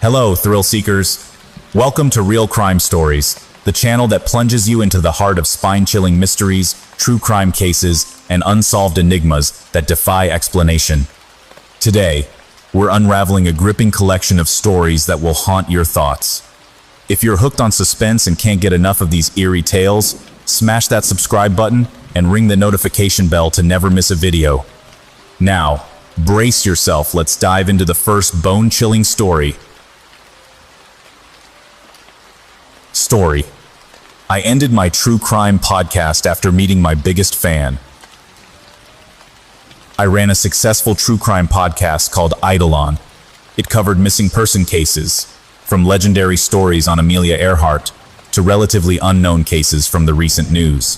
Hello, thrill seekers. Welcome to Real Crime Stories, the channel that plunges you into the heart of spine-chilling mysteries, true crime cases, and unsolved enigmas that defy explanation. Today, we're unraveling a gripping collection of stories that will haunt your thoughts. If you're hooked on suspense and can't get enough of these eerie tales, smash that subscribe button and ring the notification bell to never miss a video. Now, brace yourself, let's dive into the first bone-chilling story. I ended my true crime podcast after meeting my biggest fan. I ran a successful true crime podcast called Unveiling. It covered missing person cases, from legendary stories on Amelia Earhart to relatively unknown cases from the recent news.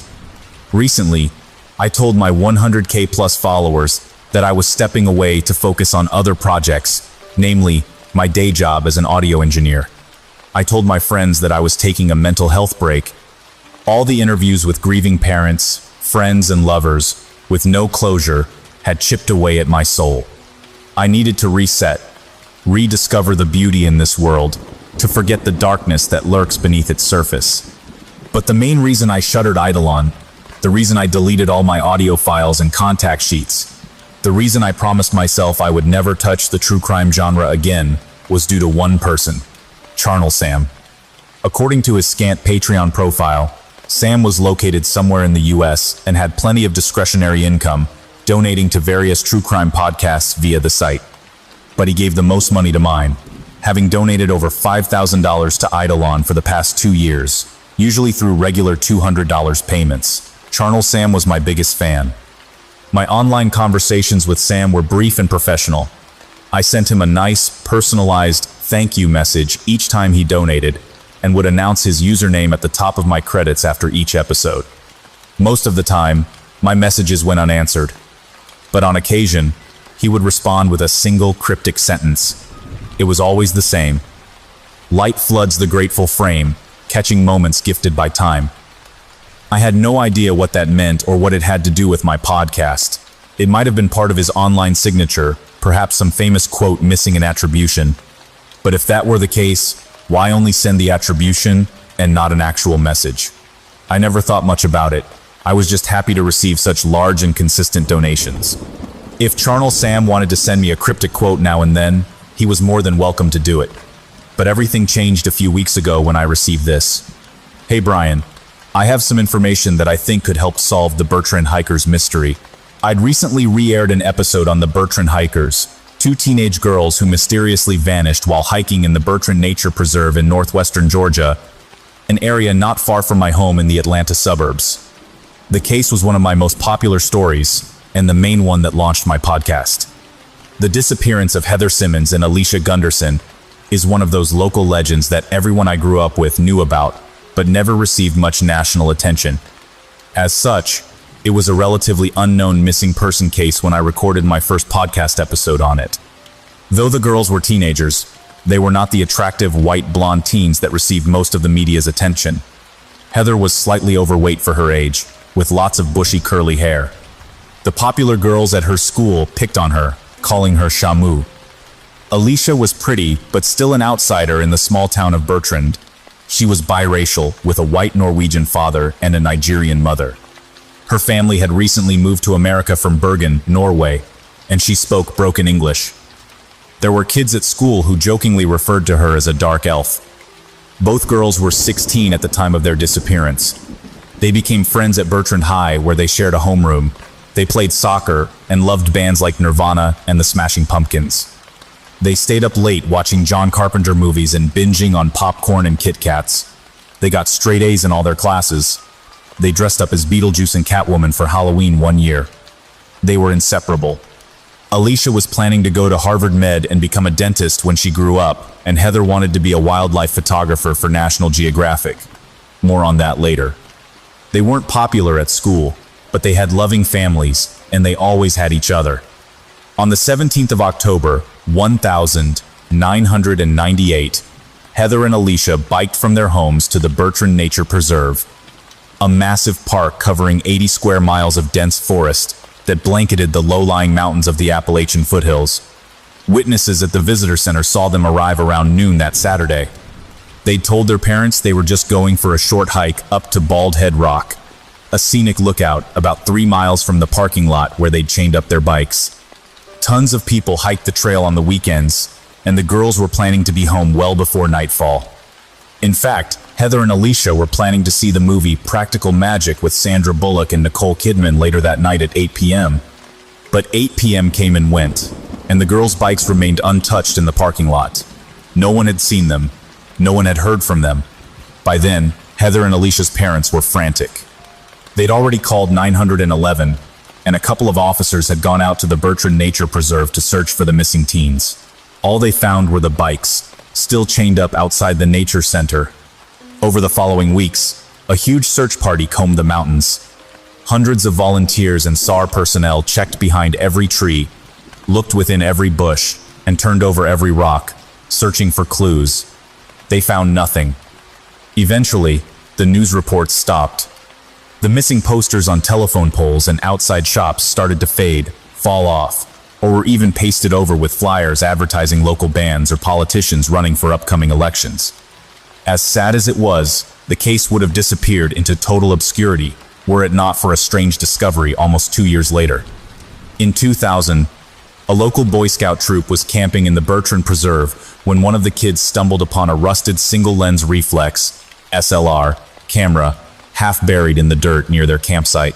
Recently, I told my 100K plus followers that I was stepping away to focus on other projects, namely my day job as an audio engineer. I told my friends that I was taking a mental health break. All the interviews with grieving parents, friends, and lovers, with no closure, had chipped away at my soul. I needed to reset, rediscover the beauty in this world, to forget the darkness that lurks beneath its surface. But the main reason I shuttered Unveiling, the reason I deleted all my audio files and contact sheets, the reason I promised myself I would never touch the true crime genre again, was due to one person. Sam. According to his scant Patreon profile, Sam was located somewhere in the US and had plenty of discretionary income, donating to various true crime podcasts via the site. But he gave the most money to mine, having donated over $5,000 to Unveiling for the past 2 years, usually through regular $200 payments. Sam was my biggest fan. My online conversations with Sam were brief and professional. I sent him a nice, personalized thank you message each time he donated, and would announce his username at the top of my credits after each episode. Most of the time, my messages went unanswered. But on occasion, he would respond with a single cryptic sentence. It was always the same. Light floods the grateful frame, catching moments gifted by time. I had no idea what that meant or what it had to do with my podcast. It might have been part of his online signature, perhaps some famous quote missing an attribution. But if that were the case, why only send the attribution and not an actual message? I never thought much about it. I was just happy to receive such large and consistent donations. If Sam wanted to send me a cryptic quote now and then, he was more than welcome to do it. But everything changed a few weeks ago when I received this. Hey Brian, I have some information that I think could help solve the Bertrand Hikers mystery. I'd recently re-aired an episode on the Bertrand Hikers, 2 teenage girls who mysteriously vanished while hiking in the Bertrand Nature Preserve in northwestern Georgia, an area not far from my home in the Atlanta suburbs. The case was one of my most popular stories, and the main one that launched my podcast. The disappearance of Heather Simmons and Alicia Gunderson is one of those local legends that everyone I grew up with knew about, but never received much national attention. As such, it was a relatively unknown missing person case when I recorded my first podcast episode on it. Though the girls were teenagers, they were not the attractive white blonde teens that received most of the media's attention. Heather was slightly overweight for her age, with lots of bushy curly hair. The popular girls at her school picked on her, calling her Shamu. Alicia was pretty, but still an outsider in the small town of Bertrand. She was biracial, with a white Norwegian father and a Nigerian mother. Her family had recently moved to America from Bergen, Norway, and she spoke broken English. There were kids at school who jokingly referred to her as a dark elf. Both girls were 16 at the time of their disappearance. They became friends at Bertrand High, where they shared a homeroom. They played soccer and loved bands like Nirvana and the Smashing Pumpkins. They stayed up late watching John Carpenter movies and binging on popcorn and Kit Kats. They got straight A's in all their classes. They dressed up as Beetlejuice and Catwoman for Halloween one year. They were inseparable. Alicia was planning to go to Harvard Med and become a dentist when she grew up, and Heather wanted to be a wildlife photographer for National Geographic. More on that later. They weren't popular at school, but they had loving families, and they always had each other. On the 17th of October, 1998, Heather and Alicia biked from their homes to the Bertrand Nature Preserve, a massive park covering 80 square miles of dense forest that blanketed the low-lying mountains of the Appalachian foothills. Witnesses at the visitor center saw them arrive around noon that Saturday. They'd told their parents they were just going for a short hike up to Bald Head Rock, a scenic lookout about 3 miles from the parking lot where they'd chained up their bikes. Tons of people hiked the trail on the weekends, and the girls were planning to be home well before nightfall. In fact, Heather and Alicia were planning to see the movie Practical Magic with Sandra Bullock and Nicole Kidman later that night at 8 p.m. But 8 p.m. came and went, and the girls' bikes remained untouched in the parking lot. No one had seen them. No one had heard from them. By then, Heather and Alicia's parents were frantic. They'd already called 911, and a couple of officers had gone out to the Bertrand Nature Preserve to search for the missing teens. All they found were the bikes, still chained up outside the nature center. Over the following weeks, a huge search party combed the mountains. Hundreds of volunteers and SAR personnel checked behind every tree, looked within every bush, and turned over every rock, searching for clues. They found nothing. Eventually, the news reports stopped. The missing posters on telephone poles and outside shops started to fade, fall off, or were even pasted over with flyers advertising local bands or politicians running for upcoming elections. As sad as it was, the case would have disappeared into total obscurity were it not for a strange discovery almost 2 years later. In 2000, a local Boy Scout troop was camping in the Bertrand Preserve when one of the kids stumbled upon a rusted single-lens reflex, SLR, camera, half buried in the dirt near their campsite.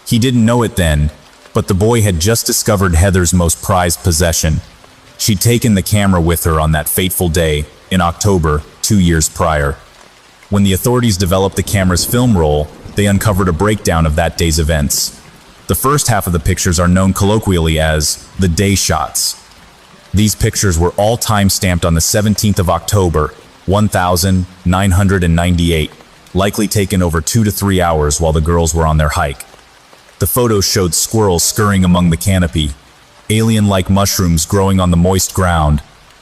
He didn't know it then, but the boy had just discovered Heather's most prized possession. She'd taken the camera with her on that fateful day, in October, 2 years prior. When the authorities developed the camera's film roll, they uncovered a breakdown of that day's events. The first half of the pictures are known colloquially as the day shots. These pictures were all time-stamped on the 17th of October, 1998, likely taken over 2 to 3 hours while the girls were on their hike. The photos showed squirrels scurrying among the canopy, alien-like mushrooms growing on the moist ground,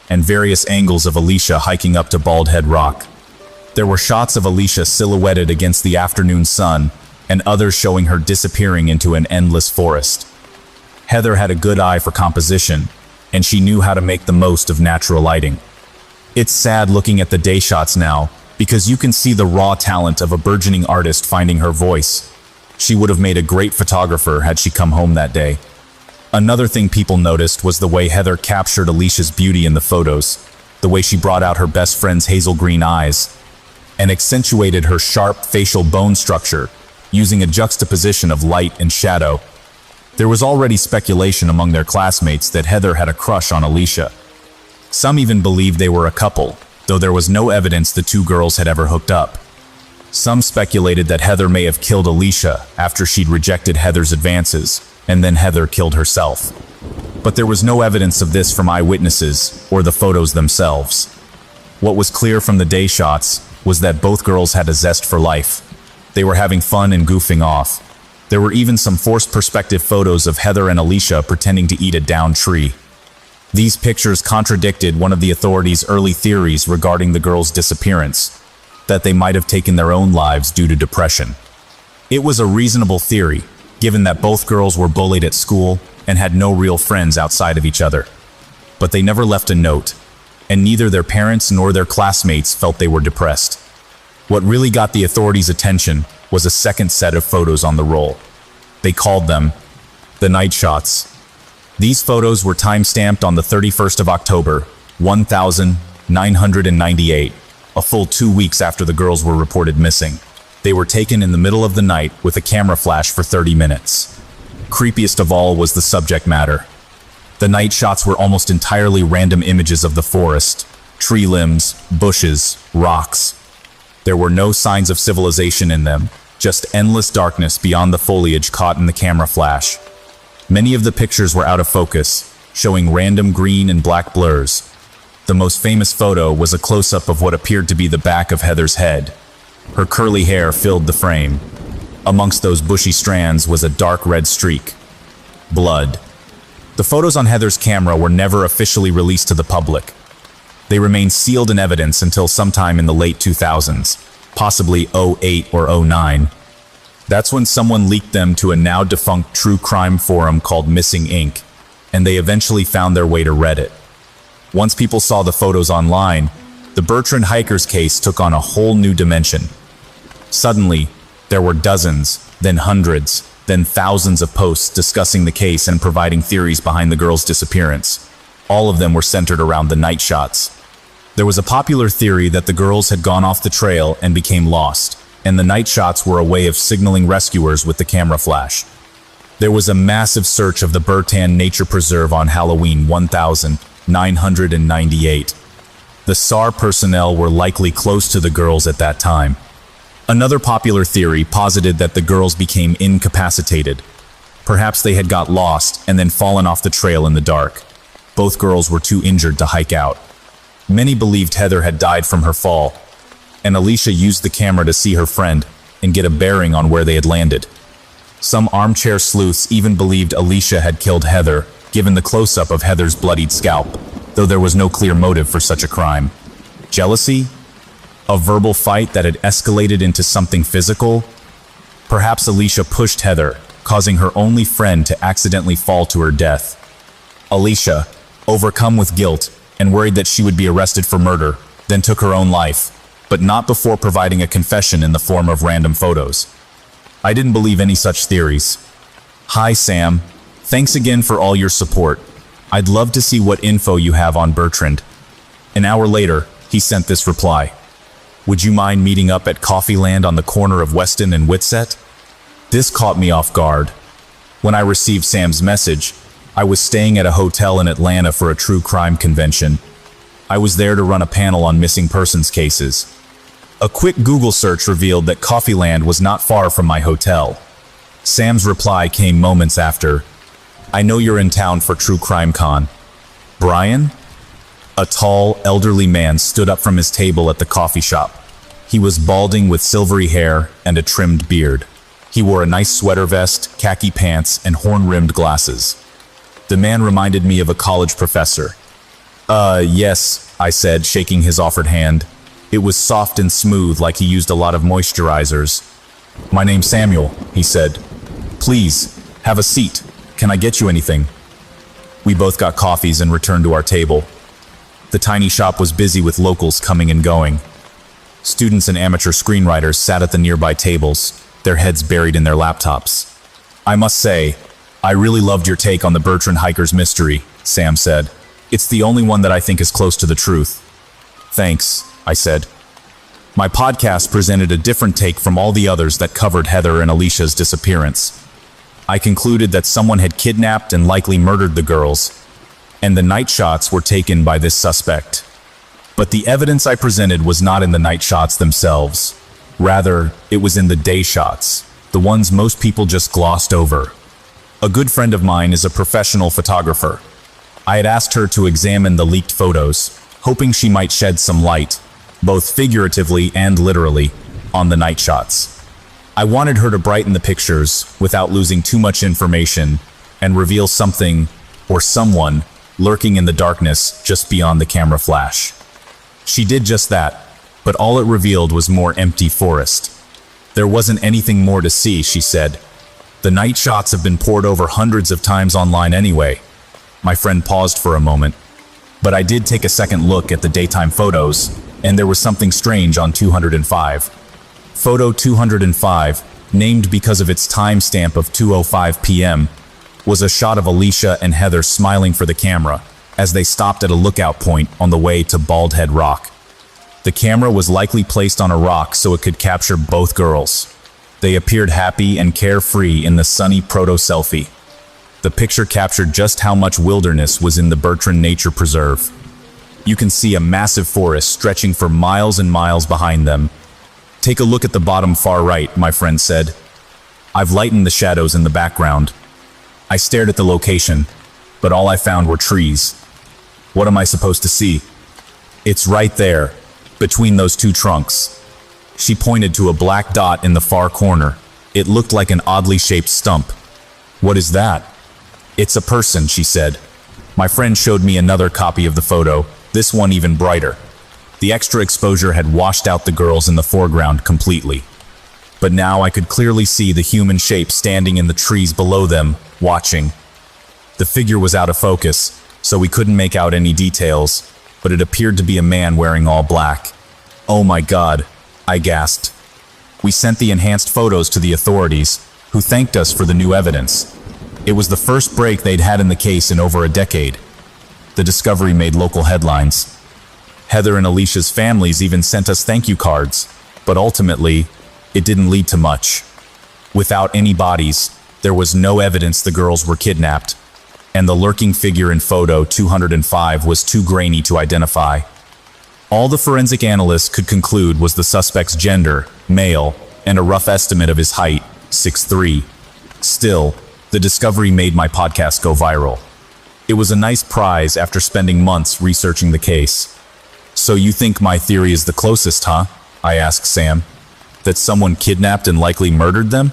and various angles of Alicia hiking up to Bald Head Rock. There were shots of Alicia silhouetted against the afternoon sun, and others showing her disappearing into an endless forest. Heather had a good eye for composition, and she knew how to make the most of natural lighting. It's sad looking at the day shots now, because you can see the raw talent of a burgeoning artist finding her voice. She would have made a great photographer had she come home that day. Another thing people noticed was the way Heather captured Alicia's beauty in the photos, the way she brought out her best friend's hazel green eyes, and accentuated her sharp facial bone structure, using a juxtaposition of light and shadow. There was already speculation among their classmates that Heather had a crush on Alicia. Some even believed they were a couple, though there was no evidence the two girls had ever hooked up. Some speculated that Heather may have killed Alicia after she'd rejected Heather's advances, and then Heather killed herself. But there was no evidence of this from eyewitnesses or the photos themselves. What was clear from the day shots was that both girls had a zest for life. They were having fun and goofing off. There were even some forced perspective photos of Heather and Alicia pretending to eat a downed tree. These pictures contradicted one of the authorities' early theories regarding the girls' disappearance, that they might have taken their own lives due to depression. It was a reasonable theory, given that both girls were bullied at school and had no real friends outside of each other. But they never left a note, and neither their parents nor their classmates felt they were depressed. What really got the authorities' attention was a second set of photos on the roll. They called them the night shots. These photos were time-stamped on the 31st of October, 1998, a full 2 weeks after the girls were reported missing. They were taken in the middle of the night with a camera flash for 30 minutes. Creepiest of all was the subject matter. The night shots were almost entirely random images of the forest, tree limbs, bushes, rocks. There were no signs of civilization in them, just endless darkness beyond the foliage caught in the camera flash. Many of the pictures were out of focus, showing random green and black blurs. The most famous photo was a close-up of what appeared to be the back of Heather's head. Her curly hair filled the frame. Amongst those bushy strands was a dark red streak. Blood. The photos on Heather's camera were never officially released to the public. They remained sealed in evidence until sometime in the late 2000s, possibly 2008 or 2009. That's when someone leaked them to a now-defunct true crime forum called Missing Inc., and they eventually found their way to Reddit. Once people saw the photos online, the Bertrand hikers case took on a whole new dimension. Suddenly, there were dozens, then hundreds, then thousands of posts discussing the case and providing theories behind the girl's disappearance. All of them were centered around the night shots. There was a popular theory that the girls had gone off the trail and became lost, and the night shots were a way of signaling rescuers with the camera flash. There was a massive search of the Bertrand Nature Preserve on Halloween 1998. The SAR personnel were likely close to the girls at that time. Another popular theory posited that the girls became incapacitated. Perhaps they had got lost and then fallen off the trail in the dark. Both girls were too injured to hike out. Many believed Heather had died from her fall, and Alicia used the camera to see her friend and get a bearing on where they had landed. Some armchair sleuths even believed Alicia had killed Heather, given the close-up of Heather's bloodied scalp, though there was no clear motive for such a crime. Jealousy? A verbal fight that had escalated into something physical? Perhaps Alicia pushed Heather, causing her only friend to accidentally fall to her death. Alicia, overcome with guilt and worried that she would be arrested for murder, then took her own life, but not before providing a confession in the form of random photos. I didn't believe any such theories. Hi Sam, thanks again for all your support. I'd love to see what info you have on Bertrand. An hour later, he sent this reply. Would you mind meeting up at Coffeeland on the corner of Weston and Whitsett? This caught me off guard. When I received Sam's message, I was staying at a hotel in Atlanta for a true crime convention. I was there to run a panel on missing persons cases. A quick Google search revealed that Coffeeland was not far from my hotel. Sam's reply came moments after. I know you're in town for True Crime Con. Brian? A tall, elderly man stood up from his table at the coffee shop. He was balding with silvery hair and a trimmed beard. He wore a nice sweater vest, khaki pants, and horn-rimmed glasses. The man reminded me of a college professor. Yes, I said, shaking his offered hand. It was soft and smooth, like he used a lot of moisturizers. My name's Samuel, he said. Please, have a seat. Can I get you anything? We both got coffees and returned to our table. The tiny shop was busy with locals coming and going. Students and amateur screenwriters sat at the nearby tables, their heads buried in their laptops. I must say, I really loved your take on the Bertrand hikers mystery, Sam said. It's the only one that I think is close to the truth. Thanks, I said. My podcast presented a different take from all the others that covered Heather and Alicia's disappearance. I concluded that someone had kidnapped and likely murdered the girls, and the night shots were taken by this suspect. But the evidence I presented was not in the night shots themselves. Rather, it was in the day shots, the ones most people just glossed over. A good friend of mine is a professional photographer. I had asked her to examine the leaked photos, hoping she might shed some light, both figuratively and literally, on the night shots. I wanted her to brighten the pictures without losing too much information and reveal something or someone lurking in the darkness just beyond the camera flash. She did just that, but all it revealed was more empty forest. There wasn't anything more to see, she said. The night shots have been poured over hundreds of times online anyway. My friend paused for a moment, but I did take a second look at the daytime photos, and there was something strange on 205. Photo 205, named because of its timestamp of 2:05 p.m., was a shot of Alicia and Heather smiling for the camera as they stopped at a lookout point on the way to Bald Head Rock. The camera was likely placed on a rock so it could capture both girls. They appeared happy and carefree in the sunny proto-selfie. The picture captured just how much wilderness was in the Bertrand Nature Preserve. You can see a massive forest stretching for miles and miles behind them. Take a look at the bottom far right, my friend said. I've lightened the shadows in the background. I stared at the location, but all I found were trees. What am I supposed to see? It's right there, between those two trunks. She pointed to a black dot in the far corner. It looked like an oddly shaped stump. What is that? It's a person, she said. My friend showed me another copy of the photo, this one even brighter. The extra exposure had washed out the girls in the foreground completely. But now I could clearly see the human shape standing in the trees below them, watching. The figure was out of focus, so we couldn't make out any details, but it appeared to be a man wearing all black. "Oh my God," I gasped. We sent the enhanced photos to the authorities, who thanked us for the new evidence. It was the first break they'd had in the case in over a decade. The discovery made local headlines. Heather and Alicia's families even sent us thank you cards, but ultimately, it didn't lead to much. Without any bodies, there was no evidence the girls were kidnapped, and the lurking figure in photo 205 was too grainy to identify. All the forensic analysts could conclude was the suspect's gender, male, and a rough estimate of his height, 6'3". Still, the discovery made my podcast go viral. It was a nice prize after spending months researching the case. "So you think my theory is the closest, huh?" I asked Sam. "That someone kidnapped and likely murdered them?"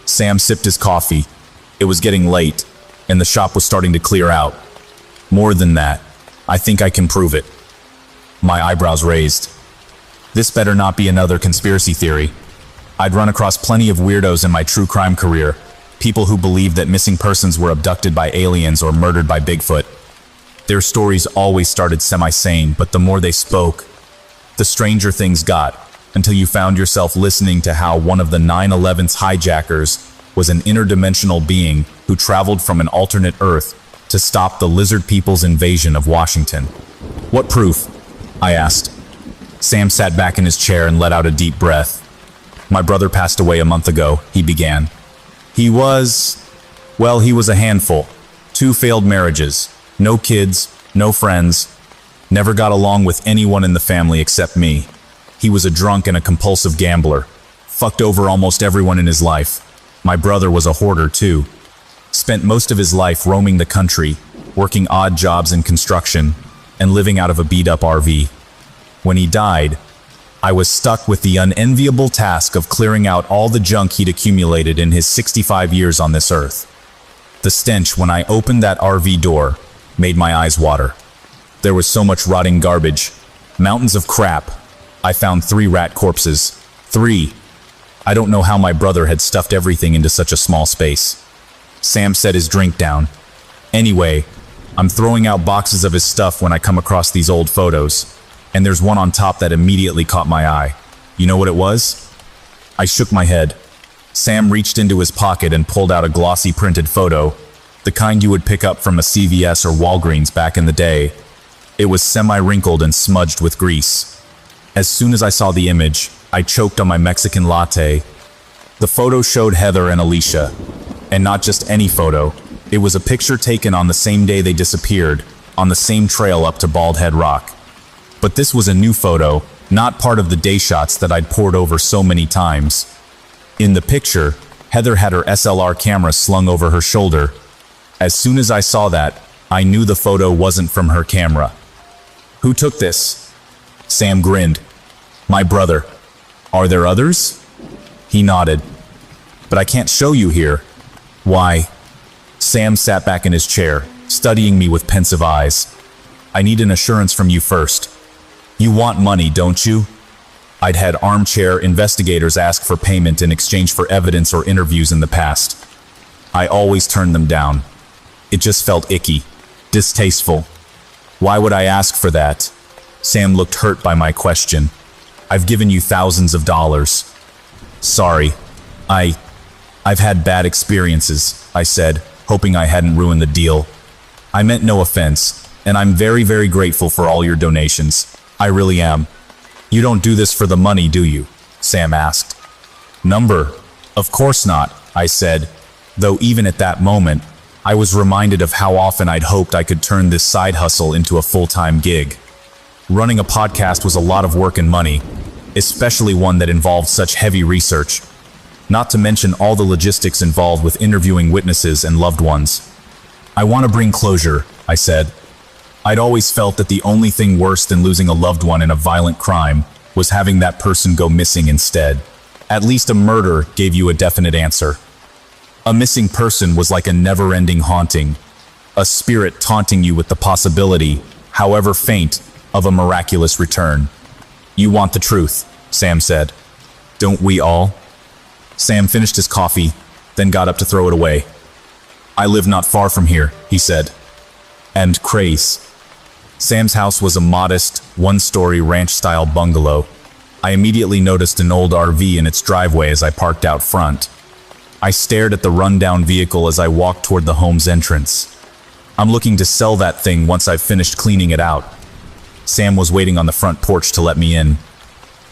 Sam sipped his coffee. It was getting late, and the shop was starting to clear out. "More than that, I think I can prove it." My eyebrows raised. This better not be another conspiracy theory. I'd run across plenty of weirdos in my true crime career, people who believed that missing persons were abducted by aliens or murdered by Bigfoot. Their stories always started semi-sane, but the more they spoke, the stranger things got, until you found yourself listening to how one of the 9/11's hijackers was an interdimensional being who traveled from an alternate Earth to stop the lizard people's invasion of Washington. "What proof?" I asked. Sam sat back in his chair and let out a deep breath. "My brother passed away a month ago," he began. He was a handful. 2 failed marriages, no kids, no friends, never got along with anyone in the family except me. He was a drunk and a compulsive gambler, fucked over almost everyone in his life. My brother was a hoarder too. Spent most of his life roaming the country, working odd jobs in construction, and living out of a beat-up RV. When he died, I was stuck with the unenviable task of clearing out all the junk he'd accumulated in his 65 years on this earth. The stench when I opened that RV door made my eyes water. There was so much rotting garbage, mountains of crap. I found 3 rat corpses. 3. I don't know how my brother had stuffed everything into such a small space. Sam set his drink down. Anyway, I'm throwing out boxes of his stuff when I come across these old photos, and there's one on top that immediately caught my eye. You know what it was? I shook my head. Sam reached into his pocket and pulled out a glossy printed photo, the kind you would pick up from a CVS or Walgreens back in the day. It was semi-wrinkled and smudged with grease. As soon as I saw the image, I choked on my Mexican latte. The photo showed Heather and Alicia. And not just any photo. It was a picture taken on the same day they disappeared, on the same trail up to Bald Head Rock. But this was a new photo, not part of the day shots that I'd pored over so many times. In the picture, Heather had her SLR camera slung over her shoulder. As soon as I saw that, I knew the photo wasn't from her camera. "Who took this?" Sam grinned. "My brother." "Are there others?" He nodded. "But I can't show you here." "Why?" Sam sat back in his chair, studying me with pensive eyes. "I need an assurance from you first. You want money, don't you?" I'd had armchair investigators ask for payment in exchange for evidence or interviews in the past. I always turned them down. It just felt icky, distasteful. Why would I ask for that? Sam looked hurt by my question. "I've given you thousands of dollars." "Sorry. I've had bad experiences," I said, hoping I hadn't ruined the deal. "I meant no offense, and I'm very, very grateful for all your donations. I really am." "You don't do this for the money, do you?" Sam asked. "Number? Of course not," I said, though even at that moment, I was reminded of how often I'd hoped I could turn this side hustle into a full-time gig. Running a podcast was a lot of work and money, especially one that involved such heavy research. Not to mention all the logistics involved with interviewing witnesses and loved ones. "I want to bring closure," I said. I'd always felt that the only thing worse than losing a loved one in a violent crime was having that person go missing instead. At least a murder gave you a definite answer. A missing person was like a never-ending haunting, a spirit taunting you with the possibility, however faint, of a miraculous return. "You want the truth," Sam said. "Don't we all?" Sam finished his coffee, then got up to throw it away. I live not far from here, he said. And craze. Sam's house was a modest, one-story ranch-style bungalow. I immediately noticed an old RV in its driveway as I parked out front. I stared at the run-down vehicle as I walked toward the home's entrance. I'm looking to sell that thing once I've finished cleaning it out. Sam was waiting on the front porch to let me in.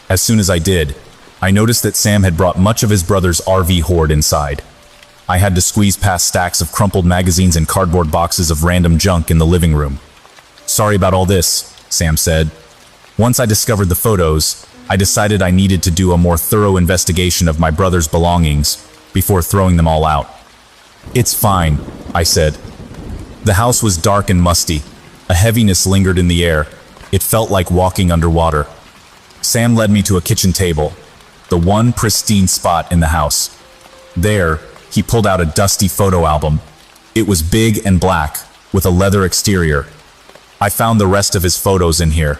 As soon as I did, I noticed that Sam had brought much of his brother's RV hoard inside. I had to squeeze past stacks of crumpled magazines and cardboard boxes of random junk in the living room. Sorry about all this, Sam said. Once I discovered the photos, I decided I needed to do a more thorough investigation of my brother's belongings before throwing them all out. It's fine, I said. The house was dark and musty. A heaviness lingered in the air. It felt like walking underwater. Sam led me to a kitchen table, the one pristine spot in the house. There, he pulled out a dusty photo album. It was big and black, with a leather exterior. I found the rest of his photos in here.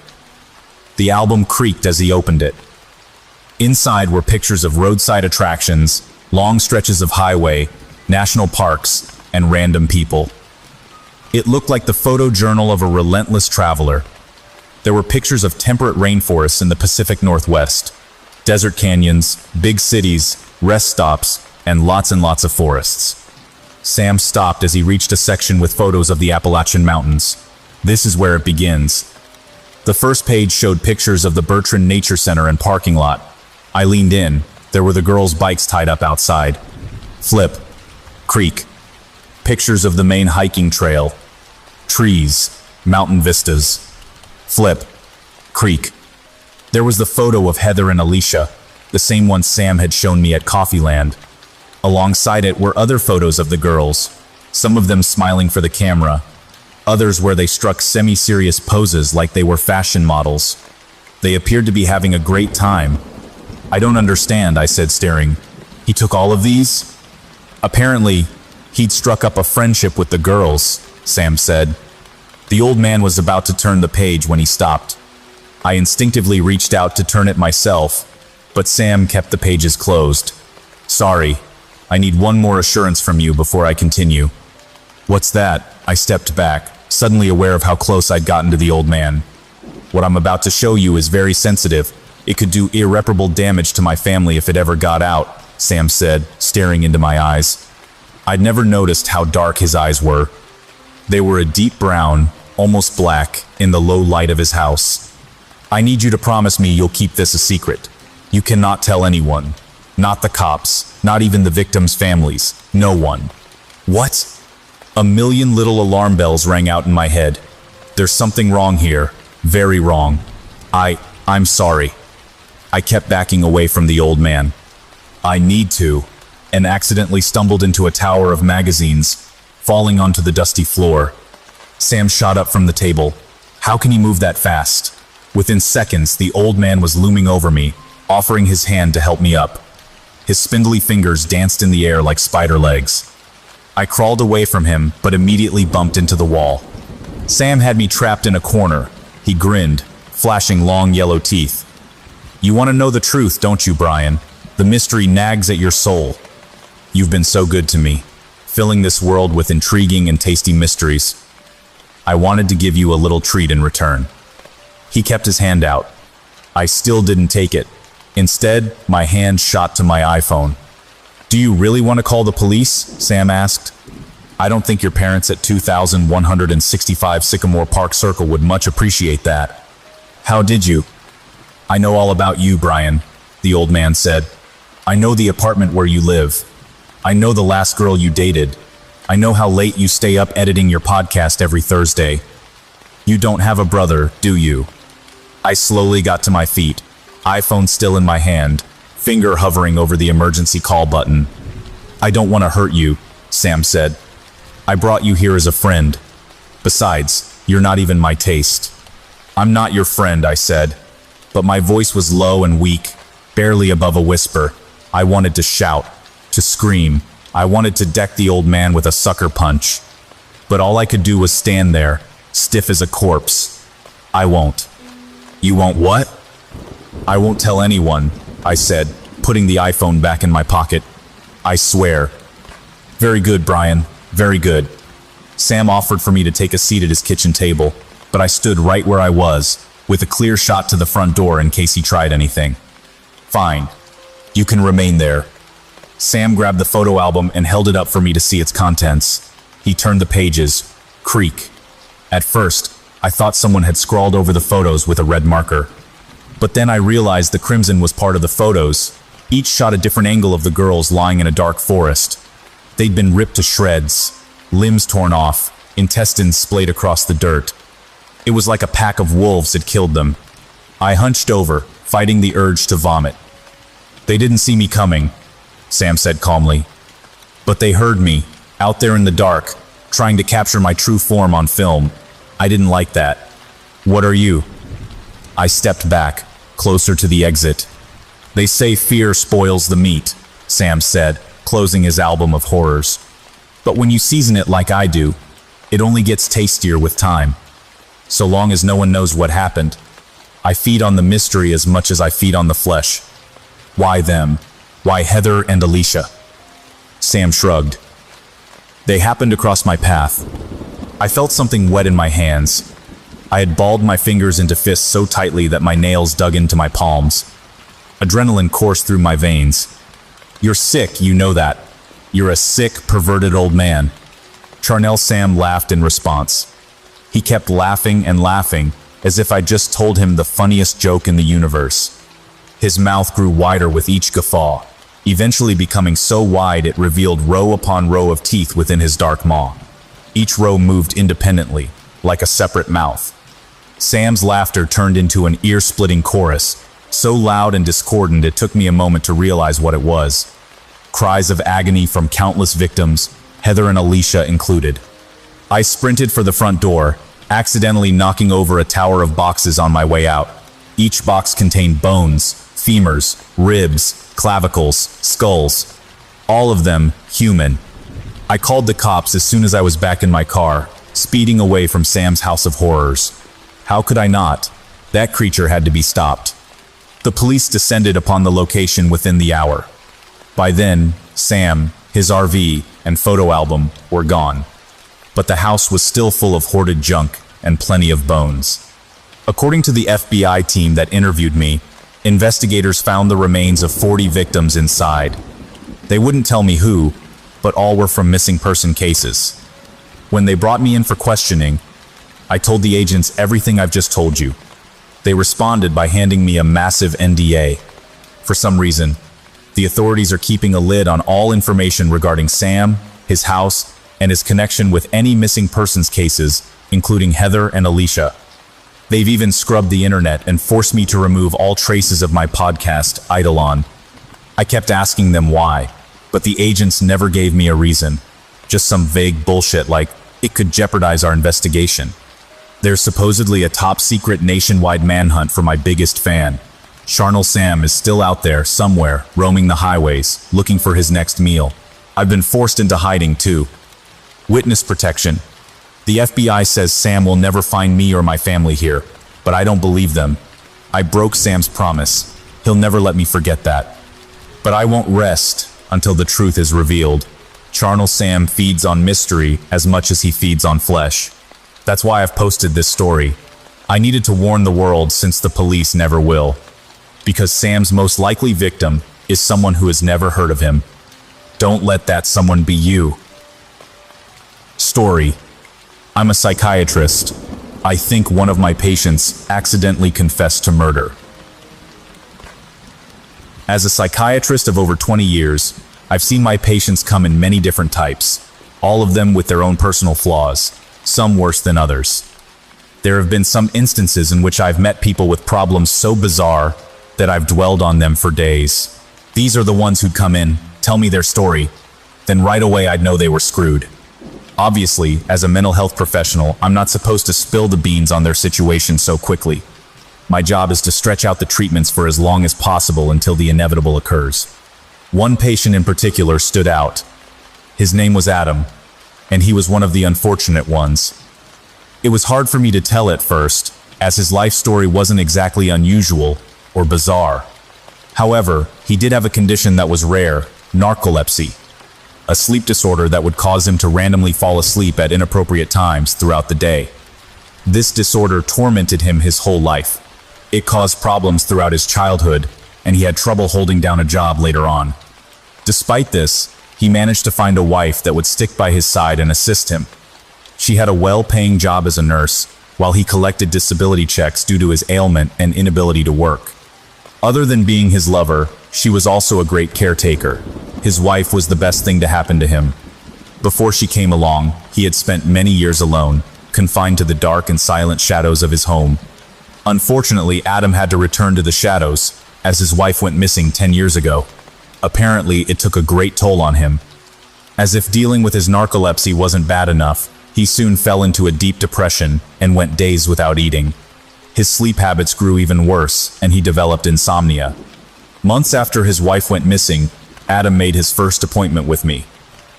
The album creaked as he opened it. Inside were pictures of roadside attractions, long stretches of highway, national parks, and random people. It looked like the photo journal of a relentless traveler. There were pictures of temperate rainforests in the Pacific Northwest, desert canyons, big cities, rest stops, and lots of forests. Sam stopped as he reached a section with photos of the Appalachian Mountains. This is where it begins. The first page showed pictures of the Bertrand Nature Center and parking lot. I leaned in. There were the girls' bikes tied up outside. Flip. Creek. Pictures of the main hiking trail. Trees. Mountain vistas. Flip. Creek. There was the photo of Heather and Alicia, the same one Sam had shown me at Coffeeland. Alongside it were other photos of the girls, some of them smiling for the camera, others where they struck semi-serious poses like they were fashion models. They appeared to be having a great time. I don't understand, I said, staring. He took all of these? Apparently, he'd struck up a friendship with the girls, Sam said. The old man was about to turn the page when he stopped. I instinctively reached out to turn it myself, but Sam kept the pages closed. Sorry, I need one more assurance from you before I continue. What's that? I stepped back, suddenly aware of how close I'd gotten to the old man. What I'm about to show you is very sensitive. It could do irreparable damage to my family if it ever got out, Sam said, staring into my eyes. I'd never noticed how dark his eyes were. They were a deep brown, almost black, in the low light of his house. I need you to promise me you'll keep this a secret. You cannot tell anyone. Not the cops, not even the victims' families. No one. What? A million little alarm bells rang out in my head. There's something wrong here. Very wrong. I'm sorry. I kept backing away from the old man. I need to, and accidentally stumbled into a tower of magazines, falling onto the dusty floor. Sam shot up from the table. How can he move that fast? Within seconds, the old man was looming over me, offering his hand to help me up. His spindly fingers danced in the air like spider legs. I crawled away from him, but immediately bumped into the wall. Sam had me trapped in a corner. He grinned, flashing long yellow teeth. You want to know the truth, don't you, Brian? The mystery nags at your soul. You've been so good to me, filling this world with intriguing and tasty mysteries. I wanted to give you a little treat in return. He kept his hand out. I still didn't take it. Instead, my hand shot to my iPhone. Do you really want to call the police? Sam asked. I don't think your parents at 2165 Sycamore Park Circle would much appreciate that. How did you? I know all about you, Brian, the old man said. I know the apartment where you live. I know the last girl you dated. I know how late you stay up editing your podcast every Thursday. You don't have a brother, do you? I slowly got to my feet, iPhone still in my hand, finger hovering over the emergency call button. I don't want to hurt you, Sam said. I brought you here as a friend. Besides, you're not even my taste. I'm not your friend, I said, but my voice was low and weak, barely above a whisper. I wanted to shout, to scream. I wanted to deck the old man with a sucker punch. But all I could do was stand there, stiff as a corpse. I won't. You won't what? I won't tell anyone, I said, putting the iPhone back in my pocket. I swear. Very good, Brian. Very good. Sam offered for me to take a seat at his kitchen table, but I stood right where I was, with a clear shot to the front door in case he tried anything. Fine. You can remain there. Sam grabbed the photo album and held it up for me to see its contents. He turned the pages. Creak. At first, I thought someone had scrawled over the photos with a red marker. But then I realized the crimson was part of the photos. Each shot a different angle of the girls lying in a dark forest. They'd been ripped to shreds, limbs torn off, intestines splayed across the dirt. It was like a pack of wolves had killed them. I hunched over, fighting the urge to vomit. They didn't see me coming, Sam said calmly. But they heard me, out there in the dark, trying to capture my true form on film. I didn't like that. What are you? I stepped back, closer to the exit. They say fear spoils the meat, Sam said, closing his album of horrors. But when you season it like I do, it only gets tastier with time. So long as no one knows what happened, I feed on the mystery as much as I feed on the flesh. Why them? Why Heather and Alicia? Sam shrugged. They happened across my path. I felt something wet in my hands. I had balled my fingers into fists so tightly that my nails dug into my palms. Adrenaline coursed through my veins. You're sick, you know that. You're a sick, perverted old man. Charnel Sam laughed in response. He kept laughing and laughing, as if I just told him the funniest joke in the universe. His mouth grew wider with each guffaw, eventually becoming so wide it revealed row upon row of teeth within his dark maw. Each row moved independently, like a separate mouth. Sam's laughter turned into an ear-splitting chorus, so loud and discordant it took me a moment to realize what it was. Cries of agony from countless victims, Heather and Alicia included. I sprinted for the front door, accidentally knocking over a tower of boxes on my way out. Each box contained bones, femurs, ribs, clavicles, skulls. All of them human. I called the cops as soon as I was back in my car, speeding away from Sam's house of horrors. How could I not? That creature had to be stopped. The police descended upon the location within the hour. By then, Sam, his RV, and photo album were gone. But the house was still full of hoarded junk and plenty of bones. According to the FBI team that interviewed me, investigators found the remains of 40 victims inside. They wouldn't tell me who, but all were from missing person cases. When they brought me in for questioning, I told the agents everything I've just told you. They responded by handing me a massive NDA. For some reason, the authorities are keeping a lid on all information regarding Sam, his house, and his connection with any missing persons cases, including Heather and Alicia. They've even scrubbed the internet and forced me to remove all traces of my podcast, Eidolon. I kept asking them why, but the agents never gave me a reason. Just some vague bullshit like, it could jeopardize our investigation. There's supposedly a top-secret nationwide manhunt for my biggest fan. Charnel Sam is still out there, somewhere, roaming the highways, looking for his next meal. I've been forced into hiding, too. Witness protection. The FBI says Sam will never find me or my family here, but I don't believe them. I broke Sam's promise. He'll never let me forget that. But I won't rest until the truth is revealed. Charnel Sam feeds on mystery as much as he feeds on flesh. That's why I've posted this story. I needed to warn the world since the police never will. Because Sam's most likely victim is someone who has never heard of him. Don't let that someone be you. Story. I'm a psychiatrist. I think one of my patients accidentally confessed to murder. As a psychiatrist of over 20 years, I've seen my patients come in many different types, all of them with their own personal flaws, some worse than others. There have been some instances in which I've met people with problems so bizarre that I've dwelled on them for days. These are the ones who'd come in, tell me their story, then right away I'd know they were screwed. Obviously, as a mental health professional, I'm not supposed to spill the beans on their situation so quickly. My job is to stretch out the treatments for as long as possible until the inevitable occurs. One patient in particular stood out. His name was Adam, and he was one of the unfortunate ones. It was hard for me to tell at first, as his life story wasn't exactly unusual or bizarre. However, he did have a condition that was rare, narcolepsy. a sleep disorder that would cause him to randomly fall asleep at inappropriate times throughout the day. This disorder tormented him his whole life. It caused problems throughout his childhood, and he had trouble holding down a job later on. Despite this, he managed to find a wife that would stick by his side and assist him. She had a well-paying job as a nurse, while he collected disability checks due to his ailment and inability to work. Other than being his lover, she was also a great caretaker. His wife was the best thing to happen to him. Before she came along, he had spent many years alone, confined to the dark and silent shadows of his home. Unfortunately, Adam had to return to the shadows, as his wife went missing 10 years ago. Apparently, it took a great toll on him. As if dealing with his narcolepsy wasn't bad enough, he soon fell into a deep depression and went days without eating. His sleep habits grew even worse, and he developed insomnia. Months after his wife went missing, Adam made his first appointment with me.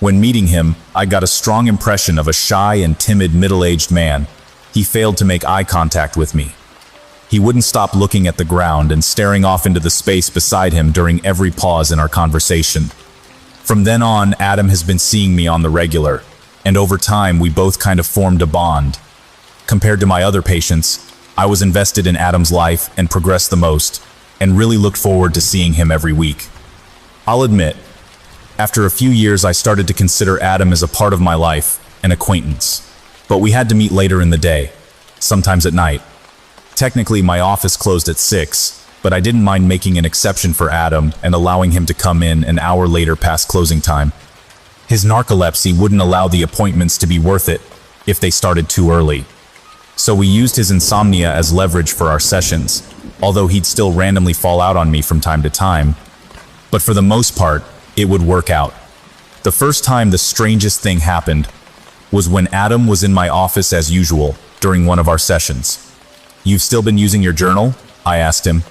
When meeting him, I got a strong impression of a shy and timid middle-aged man. He failed to make eye contact with me. He wouldn't stop looking at the ground and staring off into the space beside him during every pause in our conversation. From then on, Adam has been seeing me on the regular, and over time we both kind of formed a bond. Compared to my other patients, I was invested in Adam's life and progressed the most, and really looked forward to seeing him every week. I'll admit, after a few years I started to consider Adam as a part of my life, an acquaintance. But we had to meet later in the day, sometimes at night. Technically, my office closed at 6, but I didn't mind making an exception for Adam and allowing him to come in an hour later past closing time. His narcolepsy wouldn't allow the appointments to be worth it if they started too early. So we used his insomnia as leverage for our sessions, although he'd still randomly fall out on me from time to time. But for the most part, it would work out. The first time the strangest thing happened was when Adam was in my office as usual during one of our sessions. "You've still been using your journal?" I asked him.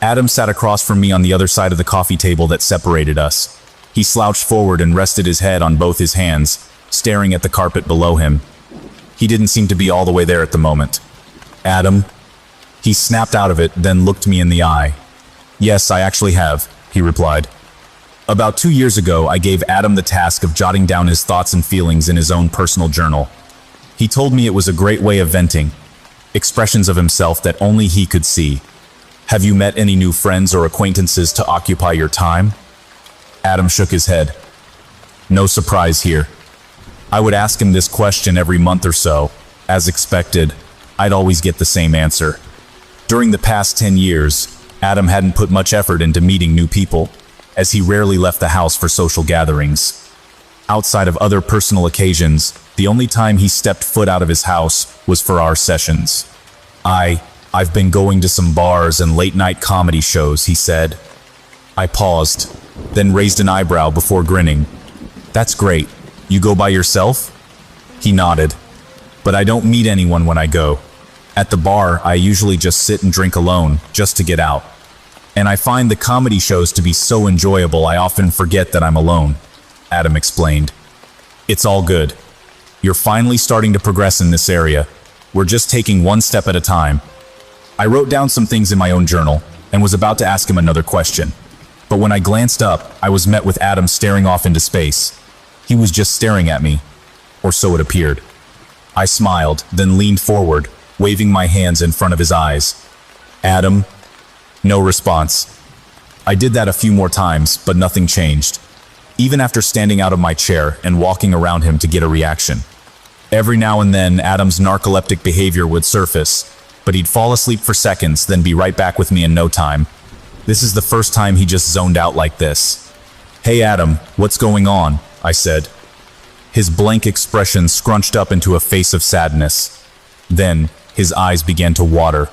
Adam sat across from me on the other side of the coffee table that separated us. He slouched forward and rested his head on both his hands, staring at the carpet below him. He didn't seem to be all the way there at the moment. "Adam?" He snapped out of it, then looked me in the eye. "Yes, I actually have," he replied. About 2 years ago, I gave Adam the task of jotting down his thoughts and feelings in his own personal journal. He told me it was a great way of venting, expressions of himself that only he could see. "Have you met any new friends or acquaintances to occupy your time?" Adam shook his head. No surprise here. I would ask him this question every month or so. As expected, I'd always get the same answer. During the past 10 years, Adam hadn't put much effort into meeting new people, as he rarely left the house for social gatherings. Outside of other personal occasions, the only time he stepped foot out of his house was for our sessions. I've been going to some bars and late-night comedy shows," he said. I paused, then raised an eyebrow before grinning. "That's great. You go by yourself?" He nodded. "But I don't meet anyone when I go. At the bar, I usually just sit and drink alone, just to get out. And I find the comedy shows to be so enjoyable I often forget that I'm alone," Adam explained. "It's all good. You're finally starting to progress in this area. We're just taking one step at a time." I wrote down some things in my own journal and was about to ask him another question. But when I glanced up, I was met with Adam staring off into space. He was just staring at me, or so it appeared. I smiled, then leaned forward, waving my hands in front of his eyes. "Adam?" No response. I did that a few more times, but nothing changed, even after standing out of my chair and walking around him to get a reaction. Every now and then, Adam's narcoleptic behavior would surface, but he'd fall asleep for seconds, then be right back with me in no time. This is the first time he just zoned out like this. "Hey Adam, what's going on?" I said. His blank expression scrunched up into a face of sadness. Then, his eyes began to water.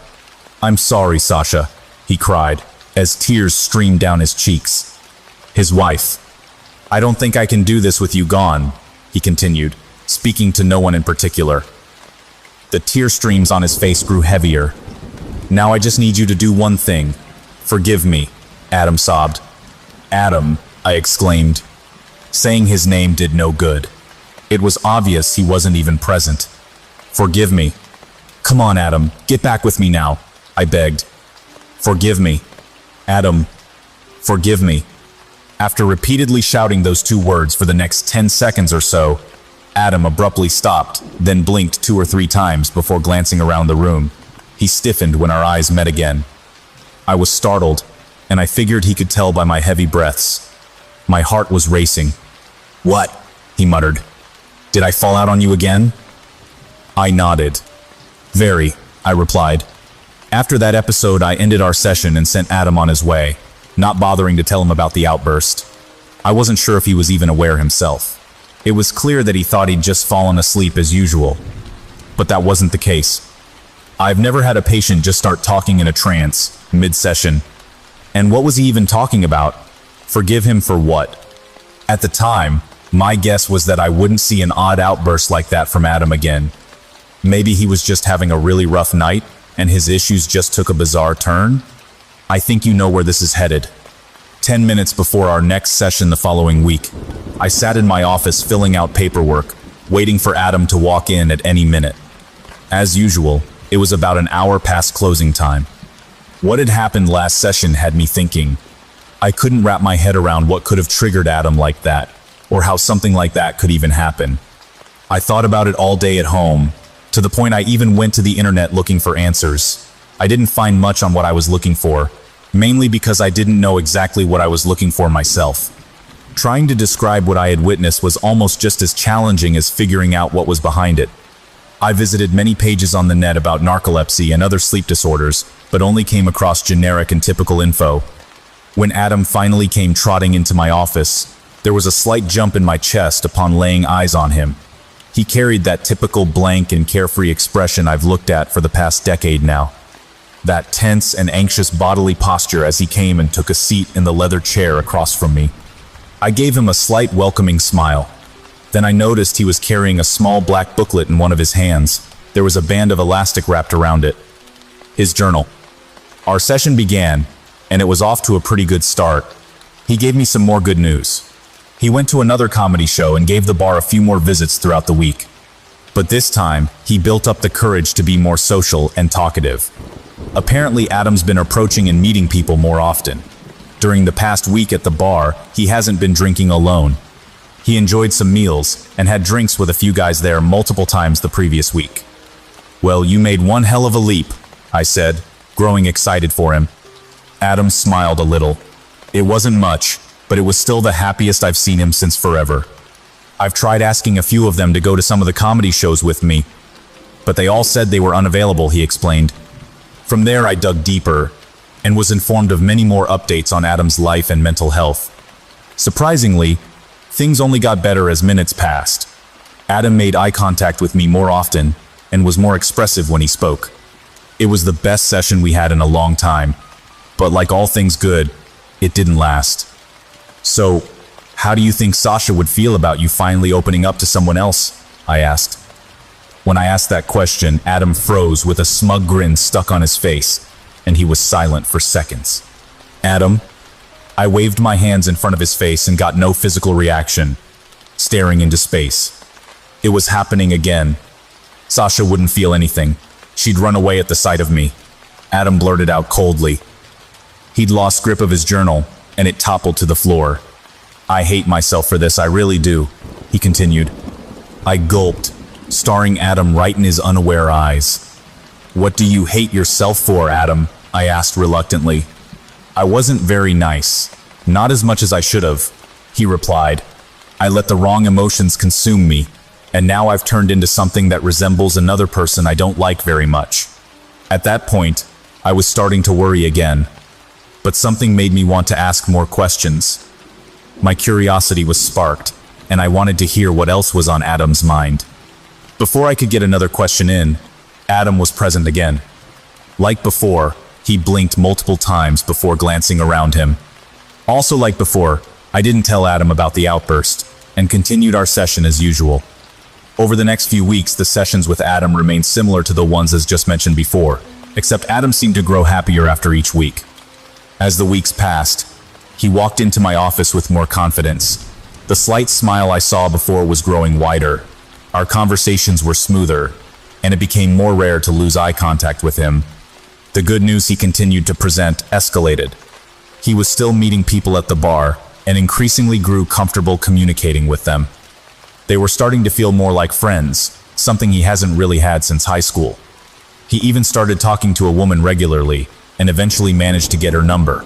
"I'm sorry, Sasha," he cried, as tears streamed down his cheeks. His wife. "I don't think I can do this with you gone," he continued, speaking to no one in particular. The tear streams on his face grew heavier. "Now I just need you to do one thing. Forgive me," Adam sobbed. "Adam," I exclaimed. Saying his name did no good. It was obvious he wasn't even present. "Forgive me." "Come on, Adam, get back with me now," I begged. "Forgive me. Adam, forgive me." After repeatedly shouting those two words for the next 10 seconds or so, Adam abruptly stopped, then blinked 2 or 3 times before glancing around the room. He stiffened when our eyes met again. I was startled, and I figured he could tell by my heavy breaths. My heart was racing. "What?" he muttered. "Did I fall out on you again?" I nodded. "Very," I replied. After that episode, I ended our session and sent Adam on his way, not bothering to tell him about the outburst. I wasn't sure if he was even aware himself. It was clear that he thought he'd just fallen asleep as usual. But that wasn't the case. I've never had a patient just start talking in a trance, mid-session. And what was he even talking about? Forgive him for what? At the time, my guess was that I wouldn't see an odd outburst like that from Adam again. Maybe he was just having a really rough night, and his issues just took a bizarre turn? I think you know where this is headed. 10 minutes before our next session the following week, I sat in my office filling out paperwork, waiting for Adam to walk in at any minute. As usual, it was about an hour past closing time. What had happened last session had me thinking. I couldn't wrap my head around what could have triggered Adam like that, or how something like that could even happen. I thought about it all day at home, to the point I even went to the internet looking for answers. I didn't find much on what I was looking for, mainly because I didn't know exactly what I was looking for myself. Trying to describe what I had witnessed was almost just as challenging as figuring out what was behind it. I visited many pages on the net about narcolepsy and other sleep disorders, but only came across generic and typical info. When Adam finally came trotting into my office, there was a slight jump in my chest upon laying eyes on him. He carried that typical blank and carefree expression I've looked at for the past decade now. That tense and anxious bodily posture as he came and took a seat in the leather chair across from me. I gave him a slight welcoming smile. Then I noticed he was carrying a small black booklet in one of his hands. There was a band of elastic wrapped around it. His journal. Our session began, and it was off to a pretty good start. He gave me some more good news. He went to another comedy show and gave the bar a few more visits throughout the week. But this time, he built up the courage to be more social and talkative. Apparently, Adam's been approaching and meeting people more often. During the past week at the bar, he hasn't been drinking alone. He enjoyed some meals and had drinks with a few guys there multiple times the previous week. "Well, you made one hell of a leap," I said, growing excited for him. Adam smiled a little. It wasn't much, but it was still the happiest I've seen him since forever. I've tried asking a few of them to go to some of the comedy shows with me, but they all said they were unavailable, he explained. From there I dug deeper, and was informed of many more updates on Adam's life and mental health. Surprisingly, things only got better as minutes passed. Adam made eye contact with me more often, and was more expressive when he spoke. It was the best session we had in a long time, but like all things good, it didn't last. "So, how do you think Sasha would feel about you finally opening up to someone else?" I asked. When I asked that question, Adam froze with a smug grin stuck on his face, and he was silent for seconds. "Adam?" I waved my hands in front of his face and got no physical reaction, staring into space. It was happening again. Sasha wouldn't feel anything. She'd run away at the sight of me. Adam blurted out coldly. He'd lost grip of his journal, and it toppled to the floor. "I hate myself for this, I really do," he continued. I gulped, staring Adam right in his unaware eyes. "What do you hate yourself for, Adam?" I asked reluctantly. "I wasn't very nice. Not as much as I should have," he replied. "I let the wrong emotions consume me, and now I've turned into something that resembles another person I don't like very much." At that point, I was starting to worry again, but something made me want to ask more questions. My curiosity was sparked, and I wanted to hear what else was on Adam's mind. Before I could get another question in, Adam was present again. Like before, he blinked multiple times before glancing around him. Also like before, I didn't tell Adam about the outburst, and continued our session as usual. Over the next few weeks, the sessions with Adam remained similar to the ones as just mentioned before, except Adam seemed to grow happier after each week. As the weeks passed, he walked into my office with more confidence. The slight smile I saw before was growing wider. Our conversations were smoother, and it became more rare to lose eye contact with him. The good news he continued to present escalated. He was still meeting people at the bar, and increasingly grew comfortable communicating with them. They were starting to feel more like friends, something he hasn't really had since high school. He even started talking to a woman regularly, and eventually managed to get her number.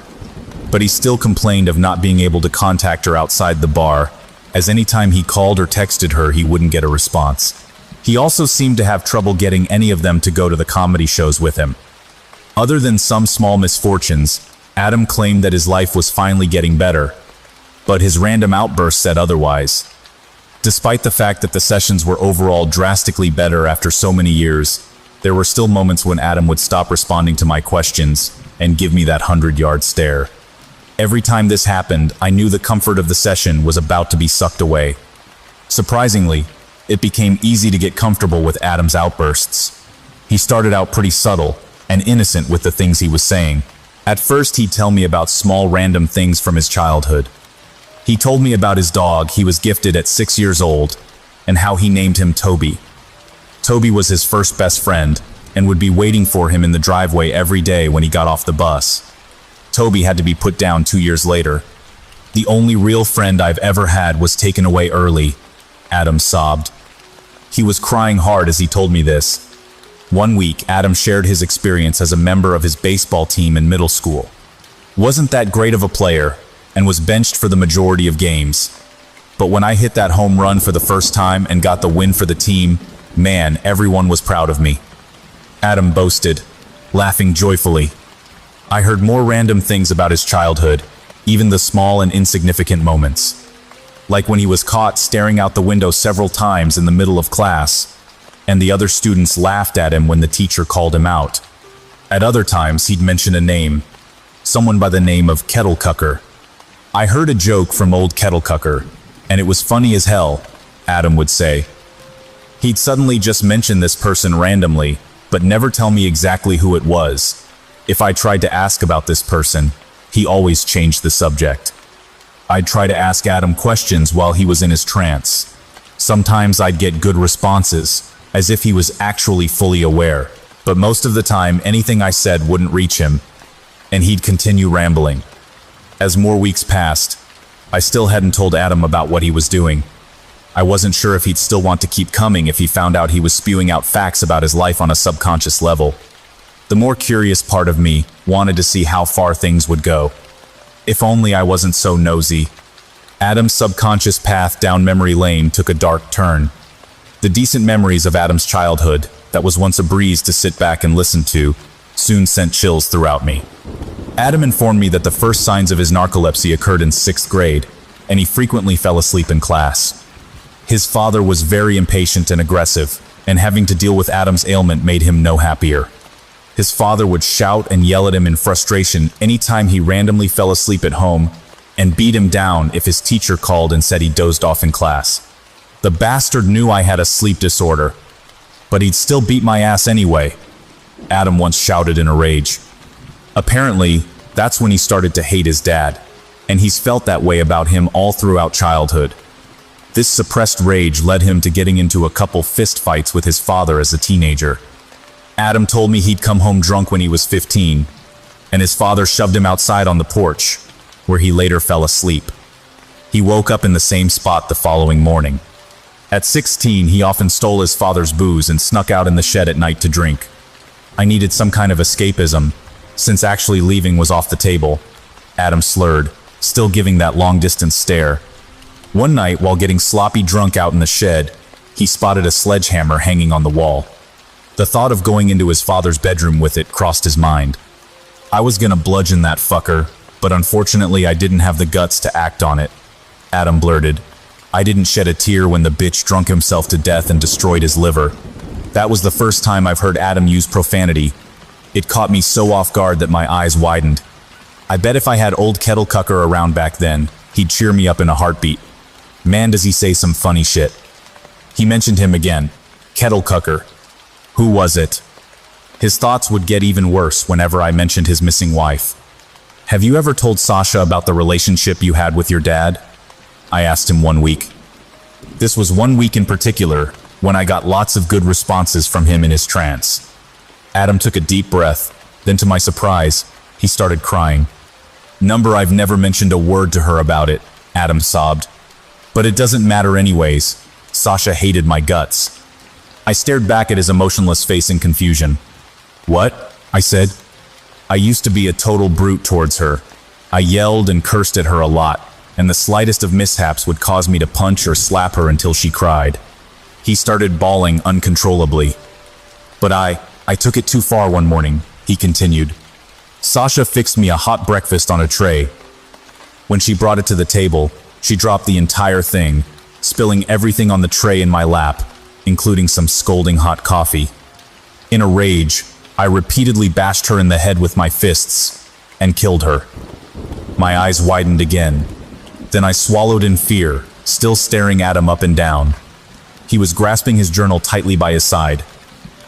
But he still complained of not being able to contact her outside the bar, as any time he called or texted her, he wouldn't get a response. He also seemed to have trouble getting any of them to go to the comedy shows with him. Other than some small misfortunes, Adam claimed that his life was finally getting better, but his random outbursts said otherwise. Despite the fact that the sessions were overall drastically better after so many years, there were still moments when Adam would stop responding to my questions and give me that 100-yard stare. Every time this happened, I knew the comfort of the session was about to be sucked away. Surprisingly, it became easy to get comfortable with Adam's outbursts. He started out pretty subtle and innocent with the things he was saying. At first, he'd tell me about small random things from his childhood. He told me about his dog he was gifted at 6 years old, and how he named him Toby. Toby was his first best friend, and would be waiting for him in the driveway every day when he got off the bus. Toby had to be put down 2 years later. The only real friend I've ever had was taken away early, Adam sobbed. He was crying hard as he told me this. One week, Adam shared his experience as a member of his baseball team in middle school. Wasn't that great of a player, and was benched for the majority of games. But when I hit that home run for the first time and got the win for the team, man, everyone was proud of me. Adam boasted, laughing joyfully. I heard more random things about his childhood, even the small and insignificant moments. Like when he was caught staring out the window several times in the middle of class, and the other students laughed at him when the teacher called him out. At other times, he'd mention a name, someone by the name of Kettlecucker. I heard a joke from old Kettlecucker, and it was funny as hell, Adam would say. He'd suddenly just mention this person randomly, but never tell me exactly who it was. If I tried to ask about this person, he always changed the subject. I'd try to ask Adam questions while he was in his trance. Sometimes I'd get good responses, as if he was actually fully aware, but most of the time anything I said wouldn't reach him, and he'd continue rambling. As more weeks passed, I still hadn't told Adam about what he was doing. I wasn't sure if he'd still want to keep coming if he found out he was spewing out facts about his life on a subconscious level. The more curious part of me wanted to see how far things would go. If only I wasn't so nosy. Adam's subconscious path down memory lane took a dark turn. The decent memories of Adam's childhood, that was once a breeze to sit back and listen to, soon sent chills throughout me. Adam informed me that the first signs of his narcolepsy occurred in 6th grade, and he frequently fell asleep in class. His father was very impatient and aggressive, and having to deal with Adam's ailment made him no happier. His father would shout and yell at him in frustration anytime he randomly fell asleep at home, and beat him down if his teacher called and said he dozed off in class. The bastard knew I had a sleep disorder, but he'd still beat my ass anyway, Adam once shouted in a rage. Apparently, that's when he started to hate his dad, and he's felt that way about him all throughout childhood. This suppressed rage led him to getting into a couple fist fights with his father as a teenager. Adam told me he'd come home drunk when he was 15, and his father shoved him outside on the porch, where he later fell asleep. He woke up in the same spot the following morning. At 16, he often stole his father's booze and snuck out in the shed at night to drink. I needed some kind of escapism, since actually leaving was off the table, Adam slurred, still giving that long-distance stare. One night, while getting sloppy drunk out in the shed, he spotted a sledgehammer hanging on the wall. The thought of going into his father's bedroom with it crossed his mind. I was gonna bludgeon that fucker, but unfortunately I didn't have the guts to act on it, Adam blurted. I didn't shed a tear when the bitch drunk himself to death and destroyed his liver. That was the first time I've heard Adam use profanity. It caught me so off guard that my eyes widened. I bet if I had old Kettlecucker around back then, he'd cheer me up in a heartbeat. Man, does he say some funny shit. He mentioned him again. Kettlecucker. Who was it? His thoughts would get even worse whenever I mentioned his missing wife. Have you ever told Sasha about the relationship you had with your dad? I asked him one week. This was one week in particular when I got lots of good responses from him in his trance. Adam took a deep breath, then to my surprise, he started crying. I've never mentioned a word to her about it, Adam sobbed. But it doesn't matter anyways. Sasha hated my guts. I stared back at his emotionless face in confusion. What? I said. I used to be a total brute towards her. I yelled and cursed at her a lot, and the slightest of mishaps would cause me to punch or slap her until she cried. He started bawling uncontrollably. But I took it too far one morning, he continued. Sasha fixed me a hot breakfast on a tray. When she brought it to the table, she dropped the entire thing, spilling everything on the tray in my lap, including some scalding hot coffee. In a rage, I repeatedly bashed her in the head with my fists and killed her. My eyes widened again. Then I swallowed in fear, still staring at him up and down. He was grasping his journal tightly by his side.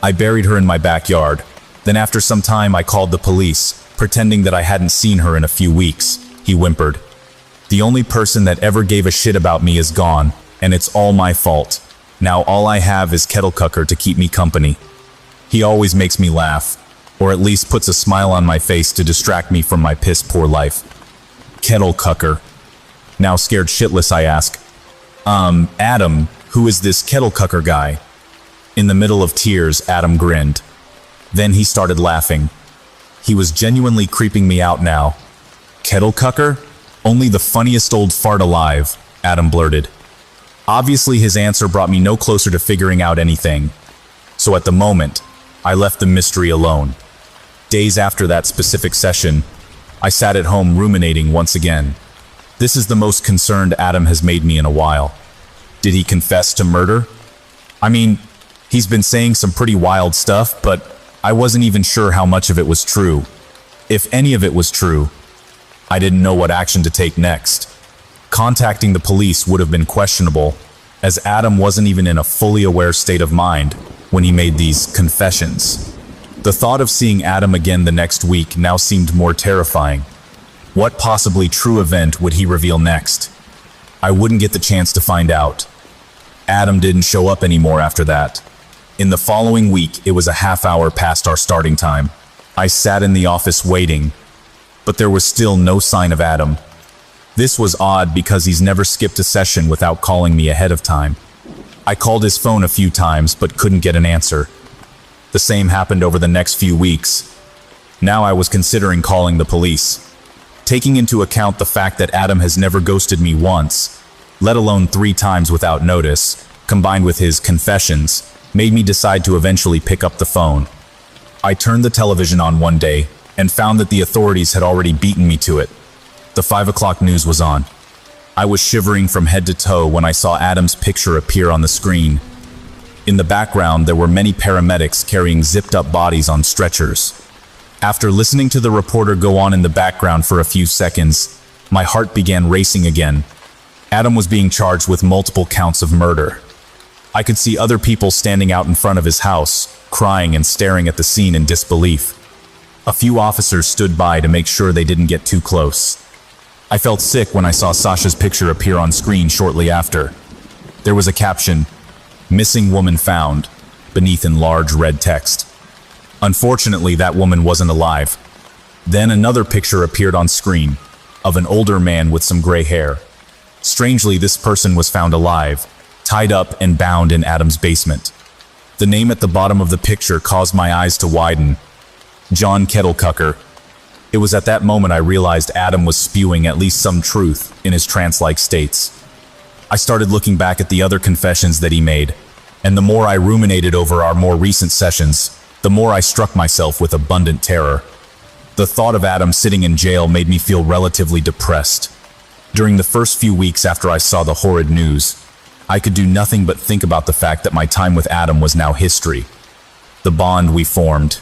I buried her in my backyard. Then after some time I called the police, pretending that I hadn't seen her in a few weeks. He whimpered. The only person that ever gave a shit about me is gone, and it's all my fault. Now all I have is Kettle Cucker to keep me company. He always makes me laugh, or at least puts a smile on my face to distract me from my piss-poor life. Kettle Cucker. Now scared shitless I ask, Adam, who is this Kettle Cucker guy? In the middle of tears, Adam grinned. Then he started laughing. He was genuinely creeping me out now. Kettle Cucker? Only the funniest old fart alive, Adam blurted. Obviously his answer brought me no closer to figuring out anything. So at the moment, I left the mystery alone. Days after that specific session, I sat at home ruminating once again. This is the most concerned Adam has made me in a while. Did he confess to murder? I mean, he's been saying some pretty wild stuff, but I wasn't even sure how much of it was true. If any of it was true, I didn't know what action to take next. Contacting the police would have been questionable, as Adam wasn't even in a fully aware state of mind when he made these confessions. The thought of seeing Adam again the next week now seemed more terrifying. What possibly true event would he reveal next? I wouldn't get the chance to find out. Adam didn't show up anymore after that. In the following week, it was a half hour past our starting time. I sat in the office waiting, but there was still no sign of Adam. This was odd because he's never skipped a session without calling me ahead of time. I called his phone a few times but couldn't get an answer. The same happened over the next few weeks. Now I was considering calling the police. Taking into account the fact that Adam has never ghosted me once, let alone 3 times without notice, combined with his confessions, made me decide to eventually pick up the phone. I turned the television on one day and found that the authorities had already beaten me to it. The 5 o'clock news was on. I was shivering from head to toe when I saw Adam's picture appear on the screen. In the background, there were many paramedics carrying zipped-up bodies on stretchers. After listening to the reporter go on in the background for a few seconds, my heart began racing again. Adam was being charged with multiple counts of murder. I could see other people standing out in front of his house, crying and staring at the scene in disbelief. A few officers stood by to make sure they didn't get too close. I felt sick when I saw Sasha's picture appear on screen shortly after. There was a caption, "Missing woman found," beneath in large red text. Unfortunately, that woman wasn't alive. Then another picture appeared on screen, of an older man with some gray hair. Strangely, this person was found alive, tied up and bound in Adam's basement. The name at the bottom of the picture caused my eyes to widen. John Kettle Cucker. It was at that moment I realized Adam was spewing at least some truth in his trance-like states. I started looking back at the other confessions that he made, and the more I ruminated over our more recent sessions, the more I struck myself with abundant terror. The thought of Adam sitting in jail made me feel relatively depressed. During the first few weeks after I saw the horrid news, I could do nothing but think about the fact that my time with Adam was now history. The bond we formed.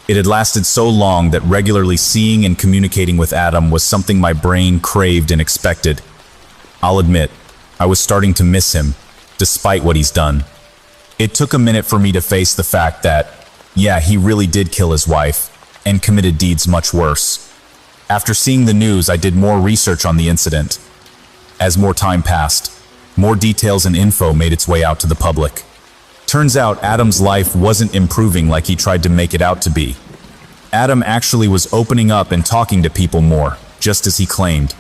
It had lasted so long that regularly seeing and communicating with Adam was something my brain craved and expected. I'll admit, I was starting to miss him, despite what he's done. It took a minute for me to face the fact that, yeah, he really did kill his wife, and committed deeds much worse. After seeing the news, I did more research on the incident. As more time passed, more details and info made its way out to the public. Turns out Adam's life wasn't improving like he tried to make it out to be. Adam actually was opening up and talking to people more, just as he claimed.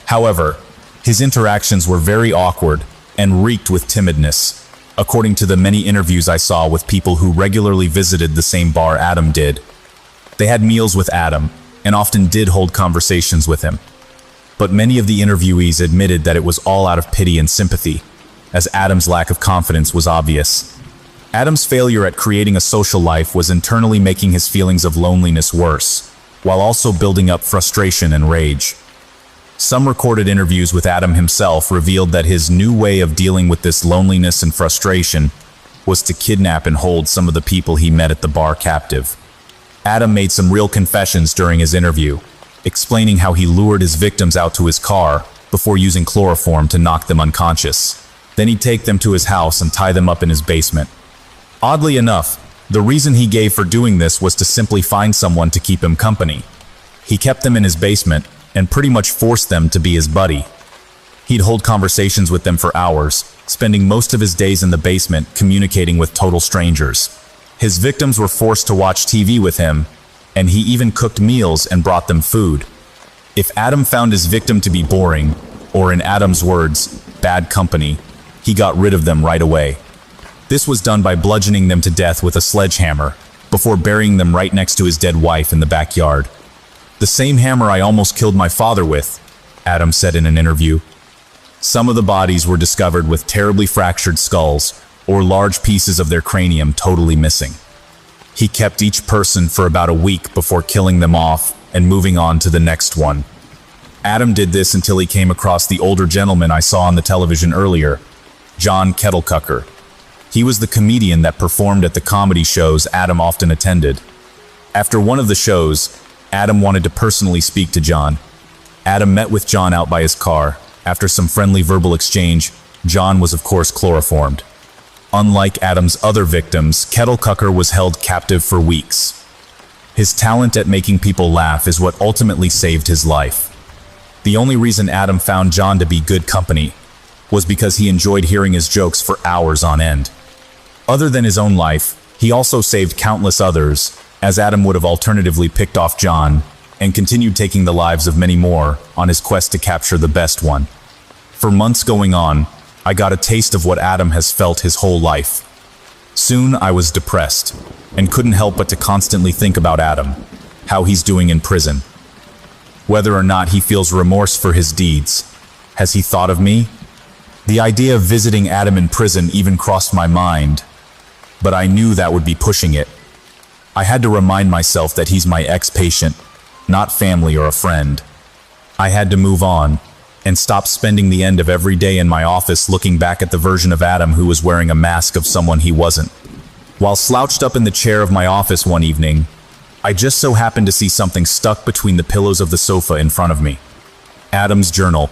However, His interactions were very awkward and reeked with timidness, according to the many interviews I saw with people who regularly visited the same bar Adam did. They had meals with Adam and often did hold conversations with him. But many of the interviewees admitted that it was all out of pity and sympathy, as Adam's lack of confidence was obvious. Adam's failure at creating a social life was internally making his feelings of loneliness worse, while also building up frustration and rage. Some recorded interviews with Adam himself revealed that his new way of dealing with this loneliness and frustration was to kidnap and hold some of the people he met at the bar captive. Adam made some real confessions during his interview, explaining how he lured his victims out to his car before using chloroform to knock them unconscious. Then he'd take them to his house and tie them up in his basement. Oddly enough, the reason he gave for doing this was to simply find someone to keep him company. He kept them in his basement and pretty much forced them to be his buddy. He'd hold conversations with them for hours, spending most of his days in the basement communicating with total strangers. His victims were forced to watch TV with him, and he even cooked meals and brought them food. If Adam found his victim to be boring, or in Adam's words, bad company, he got rid of them right away. This was done by bludgeoning them to death with a sledgehammer, before burying them right next to his dead wife in the backyard. "The same hammer I almost killed my father with," Adam said in an interview. Some of the bodies were discovered with terribly fractured skulls, or large pieces of their cranium totally missing. He kept each person for about a week before killing them off and moving on to the next one. Adam did this until he came across the older gentleman I saw on the television earlier, John Kettlecucker. He was the comedian that performed at the comedy shows Adam often attended. After one of the shows, Adam wanted to personally speak to John. Adam met with John out by his car. After some friendly verbal exchange, John was of course chloroformed. Unlike Adam's other victims, Kettlecucker was held captive for weeks. His talent at making people laugh is what ultimately saved his life. The only reason Adam found John to be good company was because he enjoyed hearing his jokes for hours on end. Other than his own life, he also saved countless others, as Adam would have alternatively picked off John and continued taking the lives of many more on his quest to capture the best one. For months going on, I got a taste of what Adam has felt his whole life. Soon I was depressed and couldn't help but to constantly think about Adam, how he's doing in prison. Whether or not he feels remorse for his deeds. Has he thought of me? The idea of visiting Adam in prison even crossed my mind, but I knew that would be pushing it. I had to remind myself that he's my ex-patient, not family or a friend. I had to move on and stop spending the end of every day in my office looking back at the version of Adam who was wearing a mask of someone he wasn't. While slouched up in the chair of my office one evening, I just so happened to see something stuck between the pillows of the sofa in front of me. Adam's journal.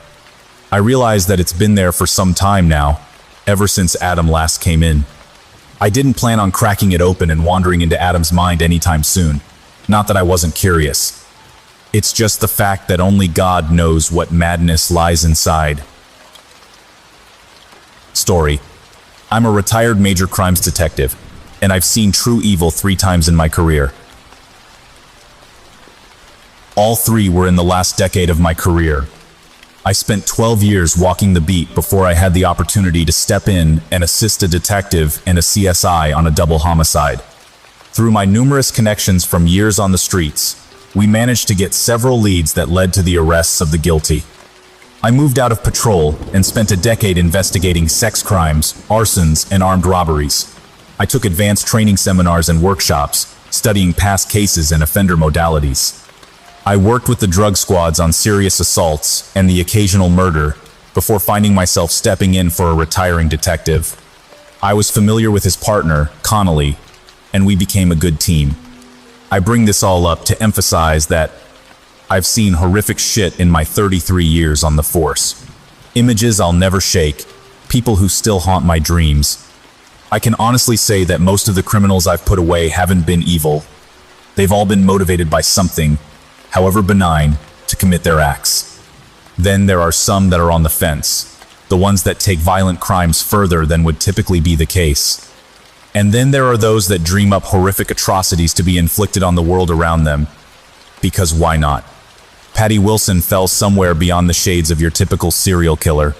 I realized that it's been there for some time now, ever since Adam last came in. I didn't plan on cracking it open and wandering into Adam's mind anytime soon. Not that I wasn't curious. It's just the fact that only God knows what madness lies inside. Story. I'm a retired major crimes detective, and I've seen true evil 3 times in my career. All 3 were in the last decade of my career. I spent 12 years walking the beat before I had the opportunity to step in and assist a detective and a CSI on a double homicide. Through my numerous connections from years on the streets, we managed to get several leads that led to the arrests of the guilty. I moved out of patrol and spent a decade investigating sex crimes, arsons, and armed robberies. I took advanced training seminars and workshops, studying past cases and offender modalities. I worked with the drug squads on serious assaults and the occasional murder before finding myself stepping in for a retiring detective. I was familiar with his partner, Connolly, and we became a good team. I bring this all up to emphasize that I've seen horrific shit in my 33 years on the force. Images I'll never shake, people who still haunt my dreams. I can honestly say that most of the criminals I've put away haven't been evil. They've all been motivated by something, however benign, to commit their acts. Then there are some that are on the fence, the ones that take violent crimes further than would typically be the case. And then there are those that dream up horrific atrocities to be inflicted on the world around them. Because why not? Patty Wilson fell somewhere beyond the shades of your typical serial killer.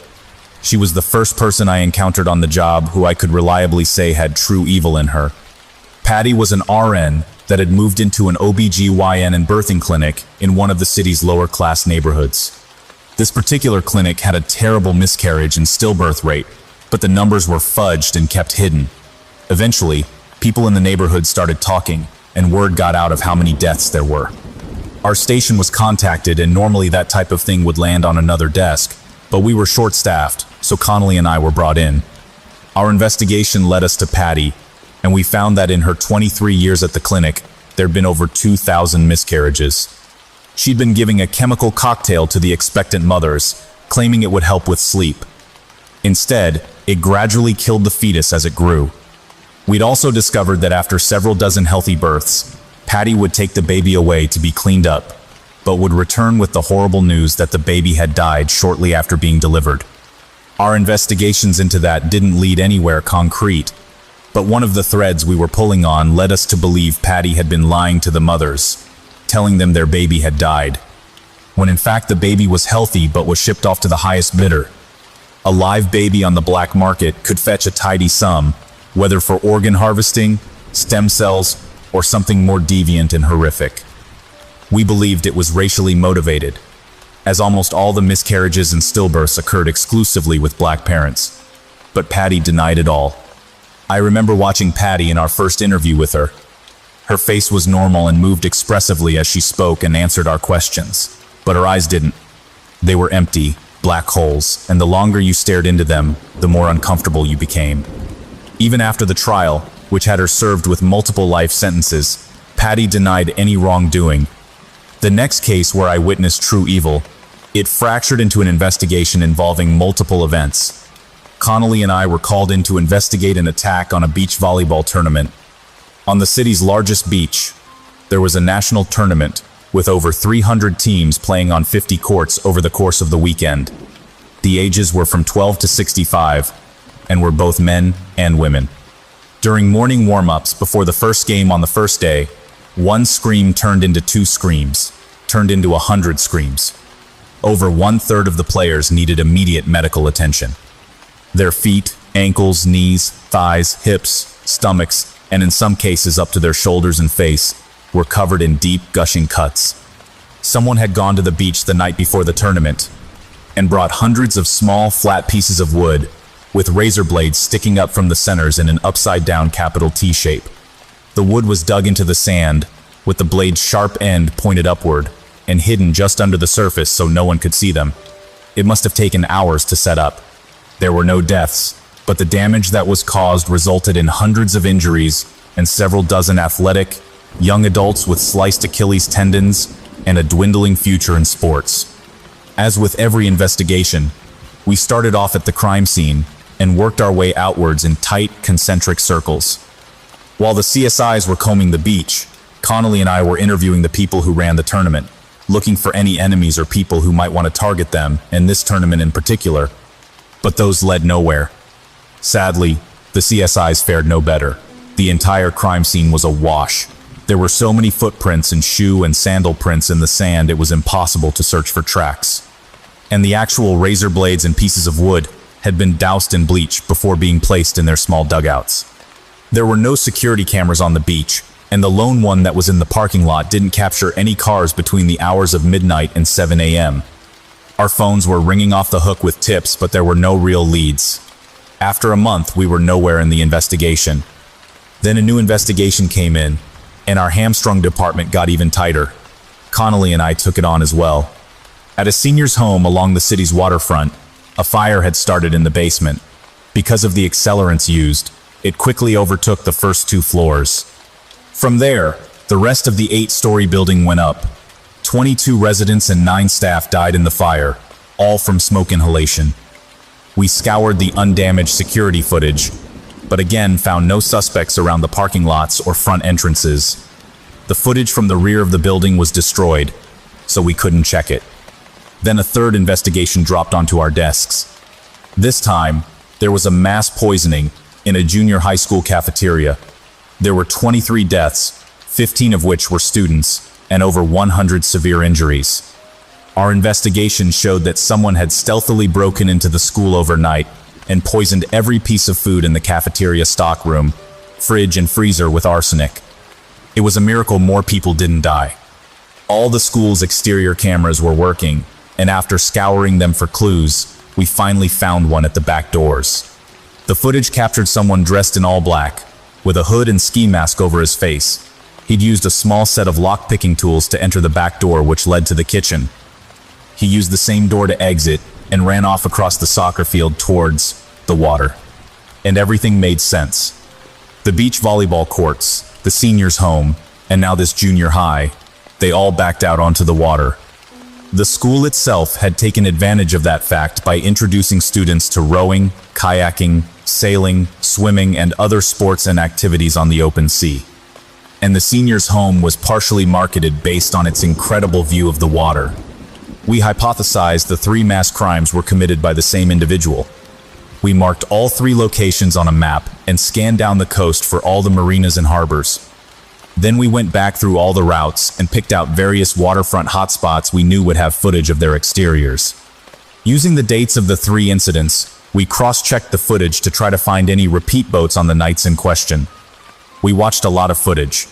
She was the first person I encountered on the job who I could reliably say had true evil in her. Patty was an RN that had moved into an OBGYN and birthing clinic in one of the city's lower-class neighborhoods. This particular clinic had a terrible miscarriage and stillbirth rate, but the numbers were fudged and kept hidden. Eventually, people in the neighborhood started talking, and word got out of how many deaths there were. Our station was contacted, and normally that type of thing would land on another desk, but we were short-staffed, so Connolly and I were brought in. Our investigation led us to Patty, and we found that in her 23 years at the clinic, there'd been over 2,000 miscarriages. She'd been giving a chemical cocktail to the expectant mothers, claiming it would help with sleep. Instead, it gradually killed the fetus as it grew. We'd also discovered that after several dozen healthy births, Patty would take the baby away to be cleaned up, but would return with the horrible news that the baby had died shortly after being delivered. Our investigations into that didn't lead anywhere concrete, but one of the threads we were pulling on led us to believe Patty had been lying to the mothers, telling them their baby had died, when in fact the baby was healthy but was shipped off to the highest bidder. A live baby on the black market could fetch a tidy sum, whether for organ harvesting, stem cells, or something more deviant and horrific. We believed it was racially motivated, as almost all the miscarriages and stillbirths occurred exclusively with black parents. But Patty denied it all. I remember watching Patty in our first interview with her. Her face was normal and moved expressively as she spoke and answered our questions, but her eyes didn't. They were empty, black holes, and the longer you stared into them, the more uncomfortable you became. Even after the trial, which had her served with multiple life sentences, Patty denied any wrongdoing. The next case where I witnessed true evil, it fractured into an investigation involving multiple events. Connolly and I were called in to investigate an attack on a beach volleyball tournament. On the city's largest beach, there was a national tournament with over 300 teams playing on 50 courts over the course of the weekend. The ages were from 12 to 65 and were both men and women. During morning warm-ups before the first game on the first day, one scream turned into 2 screams, turned into 100 screams. Over 1/3 of the players needed immediate medical attention. Their feet, ankles, knees, thighs, hips, stomachs, and in some cases up to their shoulders and face, were covered in deep, gushing cuts. Someone had gone to the beach the night before the tournament and brought hundreds of small, flat pieces of wood with razor blades sticking up from the centers in an upside-down capital T shape. The wood was dug into the sand, with the blade's sharp end pointed upward and hidden just under the surface so no one could see them. It must have taken hours to set up. There were no deaths, but the damage that was caused resulted in hundreds of injuries and several dozen athletic, young adults with sliced Achilles tendons and a dwindling future in sports. As with every investigation, we started off at the crime scene and worked our way outwards in tight, concentric circles. While the CSIs were combing the beach, Connolly and I were interviewing the people who ran the tournament, looking for any enemies or people who might want to target them, and this tournament in particular. But those led nowhere. Sadly, the CSIs fared no better. The entire crime scene was awash. There were so many footprints and shoe and sandal prints in the sand it was impossible to search for tracks. And the actual razor blades and pieces of wood had been doused in bleach before being placed in their small dugouts. There were no security cameras on the beach, and the lone one that was in the parking lot didn't capture any cars between the hours of midnight and 7 a.m. Our phones were ringing off the hook with tips, but there were no real leads. After a month, we were nowhere in the investigation. Then a new investigation came in, and our hamstrung department got even tighter. Connolly and I took it on as well. At a senior's home along the city's waterfront, a fire had started in the basement. Because of the accelerants used, it quickly overtook the first 2 floors. From there, the rest of the 8-story building went up. 22 residents and 9 staff died in the fire, all from smoke inhalation. We scoured the undamaged security footage, but again found no suspects around the parking lots or front entrances. The footage from the rear of the building was destroyed, so we couldn't check it. Then a third investigation dropped onto our desks. This time, there was a mass poisoning in a junior high school cafeteria. There were 23 deaths, 15 of which were students, and over 100 severe injuries. Our investigation showed that someone had stealthily broken into the school overnight and poisoned every piece of food in the cafeteria stockroom, fridge and freezer with arsenic. It was a miracle more people didn't die. All the school's exterior cameras were working, and after scouring them for clues, we finally found one at the back doors. The footage captured someone dressed in all black, with a hood and ski mask over his face. He'd used a small set of lock-picking tools to enter the back door which led to the kitchen. He used the same door to exit and ran off across the soccer field towards the water. And everything made sense. The beach volleyball courts, the seniors' home, and now this junior high, they all backed out onto the water. The school itself had taken advantage of that fact by introducing students to rowing, kayaking, sailing, swimming, and other sports and activities on the open sea. And the seniors' home was partially marketed based on its incredible view of the water. We hypothesized the 3 mass crimes were committed by the same individual. We marked all 3 locations on a map and scanned down the coast for all the marinas and harbors. Then we went back through all the routes and picked out various waterfront hotspots we knew would have footage of their exteriors. Using the dates of the 3 incidents, we cross-checked the footage to try to find any repeat boats on the nights in question. We watched a lot of footage.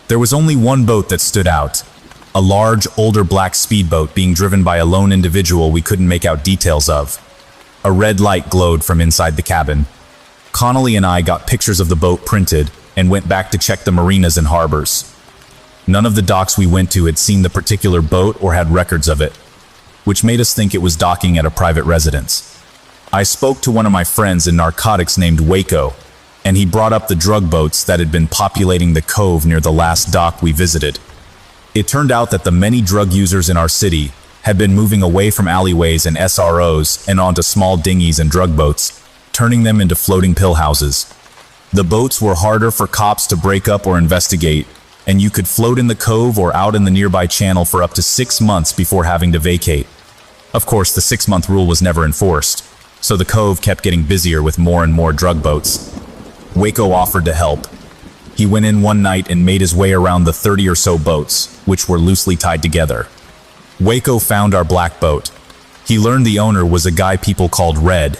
There was only one boat that stood out. A large, older black speedboat being driven by a lone individual we couldn't make out details of. A red light glowed from inside the cabin. Connolly and I got pictures of the boat printed and went back to check the marinas and harbors. None of the docks we went to had seen the particular boat or had records of it, which made us think it was docking at a private residence. I spoke to one of my friends in narcotics named Waco, and he brought up the drug boats that had been populating the cove near the last dock we visited. It turned out that the many drug users in our city had been moving away from alleyways and SROs and onto small dinghies and drug boats, turning them into floating pill houses. The boats were harder for cops to break up or investigate, and you could float in the cove or out in the nearby channel for up to 6 months before having to vacate. Of course, the 6-month rule was never enforced, so the cove kept getting busier with more and more drug boats. Waco offered to help. He went in one night and made his way around the 30 or so boats, which were loosely tied together. Waco found our black boat. He learned the owner was a guy people called Red.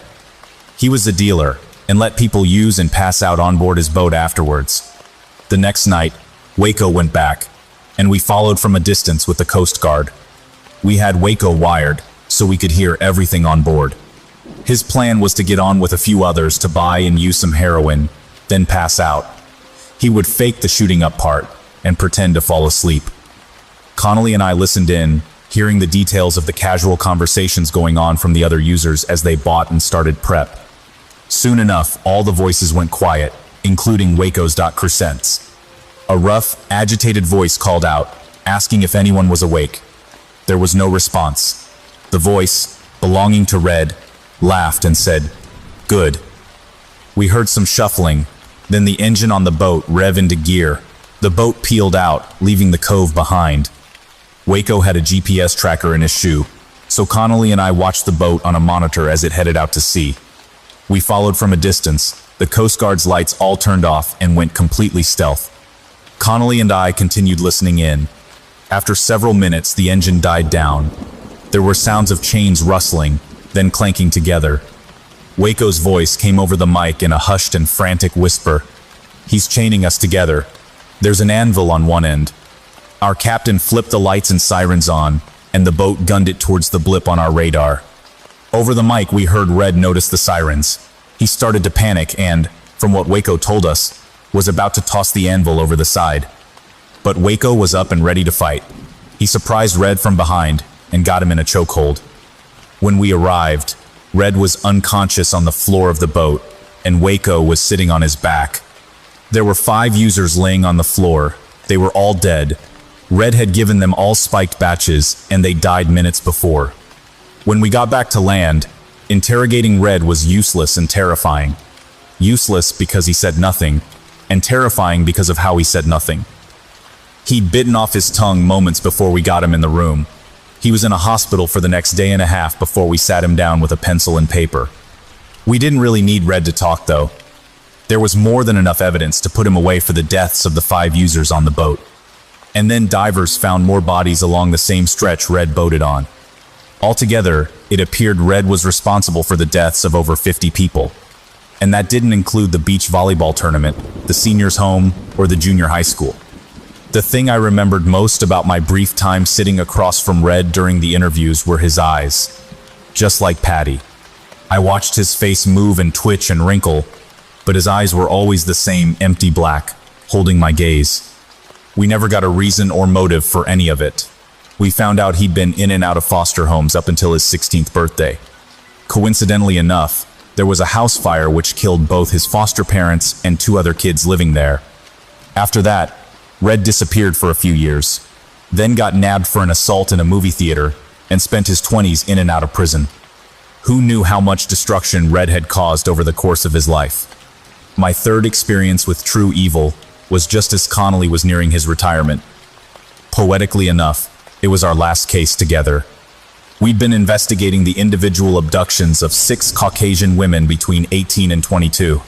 He was a dealer and let people use and pass out on board his boat afterwards. The next night, Waco went back, and we followed from a distance with the Coast Guard. We had Waco wired so we could hear everything on board. His plan was to get on with a few others to buy and use some heroin, then pass out. He would fake the shooting up part and pretend to fall asleep. Connolly and I listened in, hearing the details of the casual conversations going on from the other users as they bought and started prep. Soon enough, all the voices went quiet, including Waco's Crescent's. A rough, agitated voice called out, asking if anyone was awake. There was no response. The voice, belonging to Red, laughed and said, "Good." We heard some shuffling. Then the engine on the boat rev into gear. The boat peeled out, leaving the cove behind. Waco had a GPS tracker in his shoe, so Connolly and I watched the boat on a monitor as it headed out to sea. We followed from a distance. The Coast Guard's lights all turned off and went completely stealth. Connolly and I continued listening in. After several minutes, the engine died down. There were sounds of chains rustling, then clanking together. Waco's voice came over the mic in a hushed and frantic whisper. "He's chaining us together. There's an anvil on one end." Our captain flipped the lights and sirens on, and the boat gunned it towards the blip on our radar. Over the mic, we heard Red notice the sirens. He started to panic and, from what Waco told us, was about to toss the anvil over the side. But Waco was up and ready to fight. He surprised Red from behind and got him in a chokehold. When we arrived, Red was unconscious on the floor of the boat, and Waco was sitting on his back. There were 5 users laying on the floor. They were all dead. Red had given them all spiked batches, and they died minutes before. When we got back to land, interrogating Red was useless and terrifying. Useless because he said nothing, and terrifying because of how he said nothing. He'd bitten off his tongue moments before we got him in the room. He was in a hospital for the next day and a half before we sat him down with a pencil and paper. We didn't really need Red to talk, though. There was more than enough evidence to put him away for the deaths of the 5 users on the boat. And then divers found more bodies along the same stretch Red boated on. Altogether, it appeared Red was responsible for the deaths of over 50 people. And that didn't include the beach volleyball tournament, the seniors' home, or the junior high school. The thing I remembered most about my brief time sitting across from Red during the interviews were his eyes. Just like Patty. I watched his face move and twitch and wrinkle, but his eyes were always the same empty black, holding my gaze. We never got a reason or motive for any of it. We found out he'd been in and out of foster homes up until his 16th birthday. Coincidentally enough, there was a house fire which killed both his foster parents and 2 other kids living there. After that, Red disappeared for a few years, then got nabbed for an assault in a movie theater, and spent his 20s in and out of prison. Who knew how much destruction Red had caused over the course of his life? My third experience with true evil was just as Connolly was nearing his retirement. Poetically enough, it was our last case together. We'd been investigating the individual abductions of 6 Caucasian women between 18 and 22.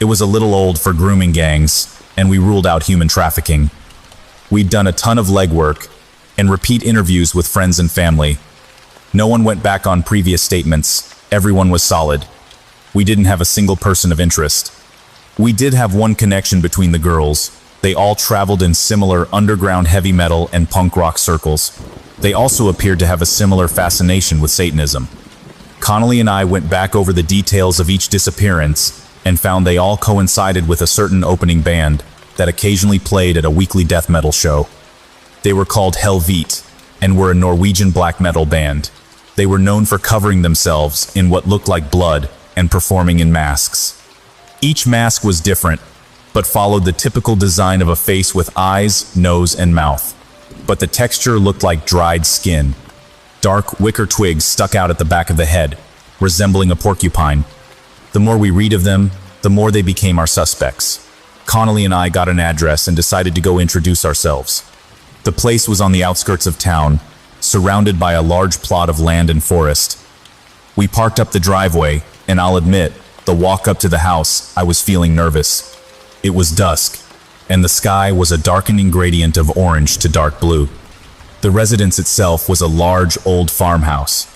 It was a little old for grooming gangs, and we ruled out human trafficking. We'd done a ton of legwork and repeat interviews with friends and family. No one went back on previous statements. Everyone was solid. We didn't have a single person of interest. We did have one connection between the girls. They all traveled in similar underground heavy metal and punk rock circles. They also appeared to have a similar fascination with Satanism. Connolly and I went back over the details of each disappearance and found they all coincided with a certain opening band that occasionally played at a weekly death metal show. They were called Helvete and were a Norwegian black metal band. They were known for covering themselves in what looked like blood and performing in masks. Each mask was different, but followed the typical design of a face with eyes, nose, and mouth. But the texture looked like dried skin. Dark wicker twigs stuck out at the back of the head, resembling a porcupine. The more we read of them, the more they became our suspects. Connolly and I got an address and decided to go introduce ourselves. The place was on the outskirts of town, surrounded by a large plot of land and forest. We parked up the driveway, and I'll admit, the walk up to the house, I was feeling nervous. It was dusk, and the sky was a darkening gradient of orange to dark blue. The residence itself was a large, old farmhouse.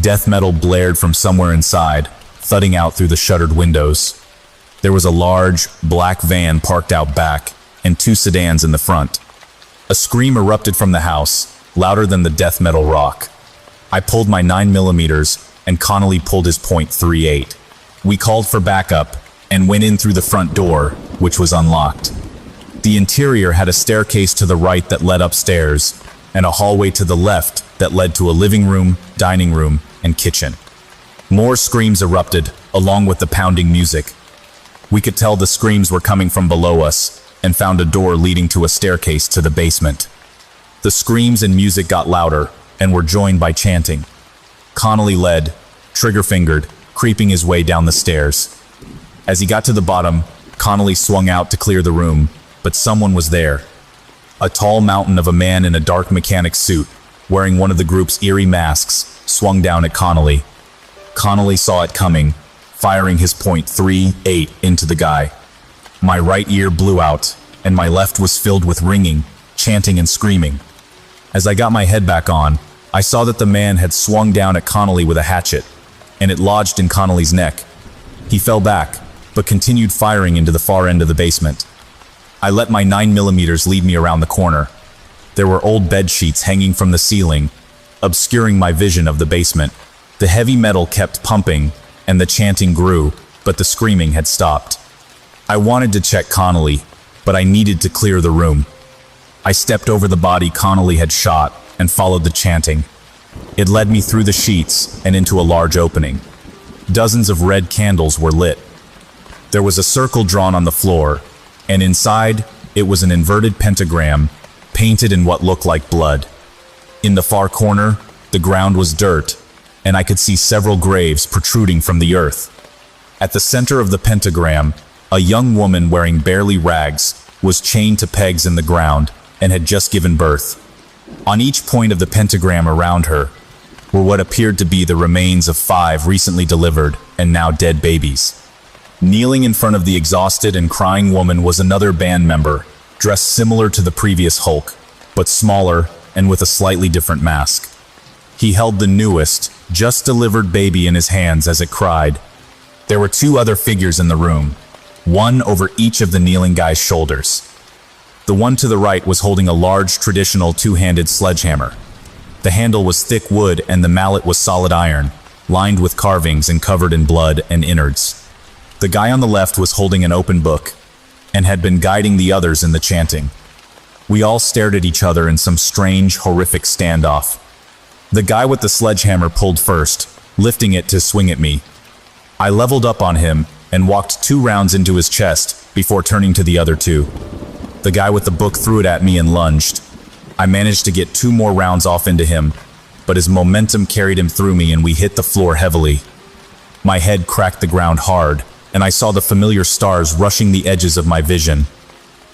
Death metal blared from somewhere inside, thudding out through the shuttered windows. There was a large, black van parked out back, and 2 sedans in the front. A scream erupted from the house, louder than the death metal rock. I pulled my 9mm, and Connolly pulled his .38. We called for backup, and went in through the front door, which was unlocked. The interior had a staircase to the right that led upstairs, and a hallway to the left that led to a living room, dining room, and kitchen. More screams erupted, along with the pounding music. We could tell the screams were coming from below us, and found a door leading to a staircase to the basement. The screams and music got louder, and were joined by chanting. Connolly led, trigger-fingered, creeping his way down the stairs. As he got to the bottom, Connolly swung out to clear the room, but someone was there. A tall mountain of a man in a dark mechanic suit, wearing one of the group's eerie masks, swung down at Connolly. Connolly saw it coming, firing his .38 into the guy. My right ear blew out, and my left was filled with ringing, chanting and screaming. As I got my head back on, I saw that the man had swung down at Connolly with a hatchet, and it lodged in Connolly's neck. He fell back, but continued firing into the far end of the basement. I let my 9mm lead me around the corner. There were old bed sheets hanging from the ceiling, obscuring my vision of the basement. The heavy metal kept pumping, and the chanting grew, but the screaming had stopped. I wanted to check Connolly, but I needed to clear the room. I stepped over the body Connolly had shot and followed the chanting. It led me through the sheets and into a large opening. Dozens of red candles were lit. There was a circle drawn on the floor, and inside it was an inverted pentagram painted in what looked like blood. In the far corner, the ground was dirt, and I could see several graves protruding from the earth. At the center of the pentagram, a young woman wearing barely rags was chained to pegs in the ground and had just given birth. On each point of the pentagram around her were what appeared to be the remains of 5 recently delivered and now dead babies. Kneeling in front of the exhausted and crying woman was another band member, dressed similar to the previous Hulk, but smaller and with a slightly different mask. He held the newest, just-delivered baby in his hands as it cried. There were two other figures in the room, one over each of the kneeling guy's shoulders. The one to the right was holding a large, traditional two-handed sledgehammer. The handle was thick wood and the mallet was solid iron, lined with carvings and covered in blood and innards. The guy on the left was holding an open book and had been guiding the others in the chanting. We all stared at each other in some strange, horrific standoff. The guy with the sledgehammer pulled first, lifting it to swing at me. I leveled up on him and walked 2 rounds into his chest before turning to the other 2. The guy with the book threw it at me and lunged. I managed to get 2 more rounds off into him, but his momentum carried him through me and we hit the floor heavily. My head cracked the ground hard, and I saw the familiar stars rushing the edges of my vision.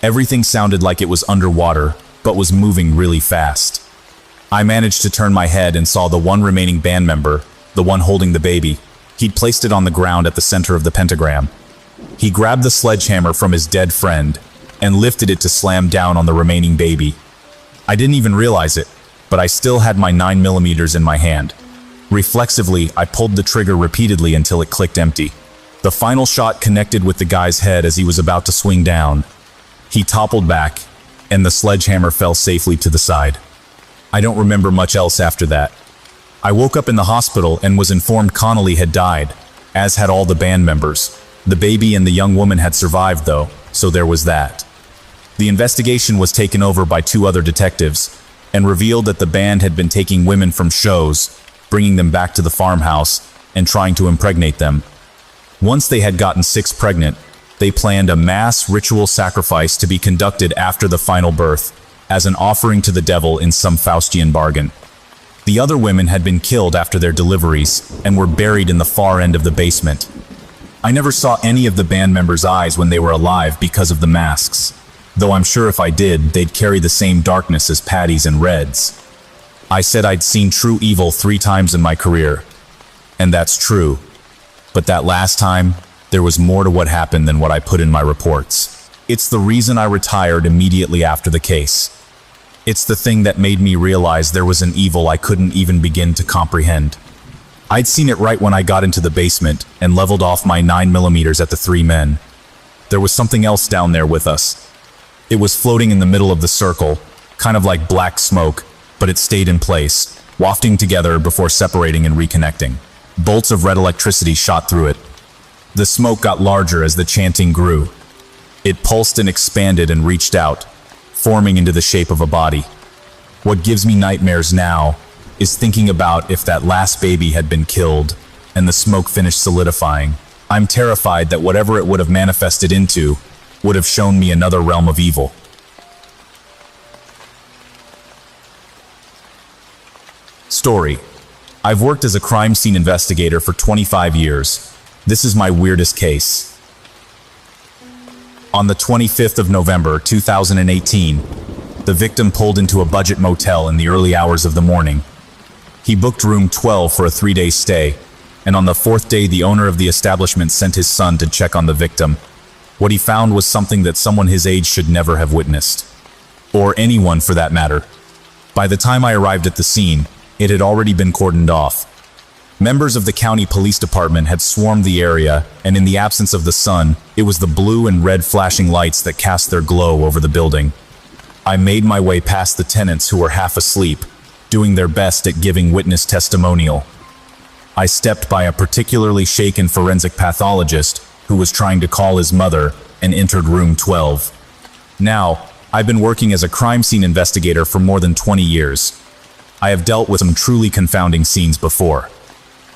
Everything sounded like it was underwater, but was moving really fast. I managed to turn my head and saw the one remaining band member, the one holding the baby. He'd placed it on the ground at the center of the pentagram. He grabbed the sledgehammer from his dead friend and lifted it to slam down on the remaining baby. I didn't even realize it, but I still had my 9mm in my hand. Reflexively, I pulled the trigger repeatedly until it clicked empty. The final shot connected with the guy's head as he was about to swing down. He toppled back, and the sledgehammer fell safely to the side. I don't remember much else after that. I woke up in the hospital and was informed Connolly had died, as had all the band members. The baby and the young woman had survived though, so there was that. The investigation was taken over by 2 other detectives, and revealed that the band had been taking women from shows, bringing them back to the farmhouse, and trying to impregnate them. Once they had gotten 6 pregnant, they planned a mass ritual sacrifice to be conducted after the final birth, as an offering to the devil in some Faustian bargain. The other women had been killed after their deliveries, and were buried in the far end of the basement. I never saw any of the band members' eyes when they were alive because of the masks, though I'm sure if I did, they'd carry the same darkness as Patty's and Red's. I said I'd seen true evil 3 times in my career, and that's true. But that last time, there was more to what happened than what I put in my reports. It's the reason I retired immediately after the case. It's the thing that made me realize there was an evil I couldn't even begin to comprehend. I'd seen it right when I got into the basement and leveled off my 9mm at the 3 men. There was something else down there with us. It was floating in the middle of the circle, kind of like black smoke, but it stayed in place, wafting together before separating and reconnecting. Bolts of red electricity shot through it. The smoke got larger as the chanting grew. It pulsed and expanded and reached out, forming into the shape of a body. What gives me nightmares now is thinking about if that last baby had been killed and the smoke finished solidifying. I'm terrified that whatever it would have manifested into would have shown me another realm of evil. Story. I've worked as a crime scene investigator for 25 years. This is my weirdest case. On the 25th of November, 2018, the victim pulled into a budget motel in the early hours of the morning. He booked room 12 for a 3-day stay, and on the 4th day the owner of the establishment sent his son to check on the victim. What he found was something that someone his age should never have witnessed. Or anyone for that matter. By the time I arrived at the scene, it had already been cordoned off. Members of the county police department had swarmed the area, and in the absence of the sun, it was the blue and red flashing lights that cast their glow over the building. I made my way past the tenants who were half asleep, doing their best at giving witness testimonial. I stepped by a particularly shaken forensic pathologist who was trying to call his mother and entered room 12. Now, I've been working as a crime scene investigator for more than 20 years. I have dealt with some truly confounding scenes before.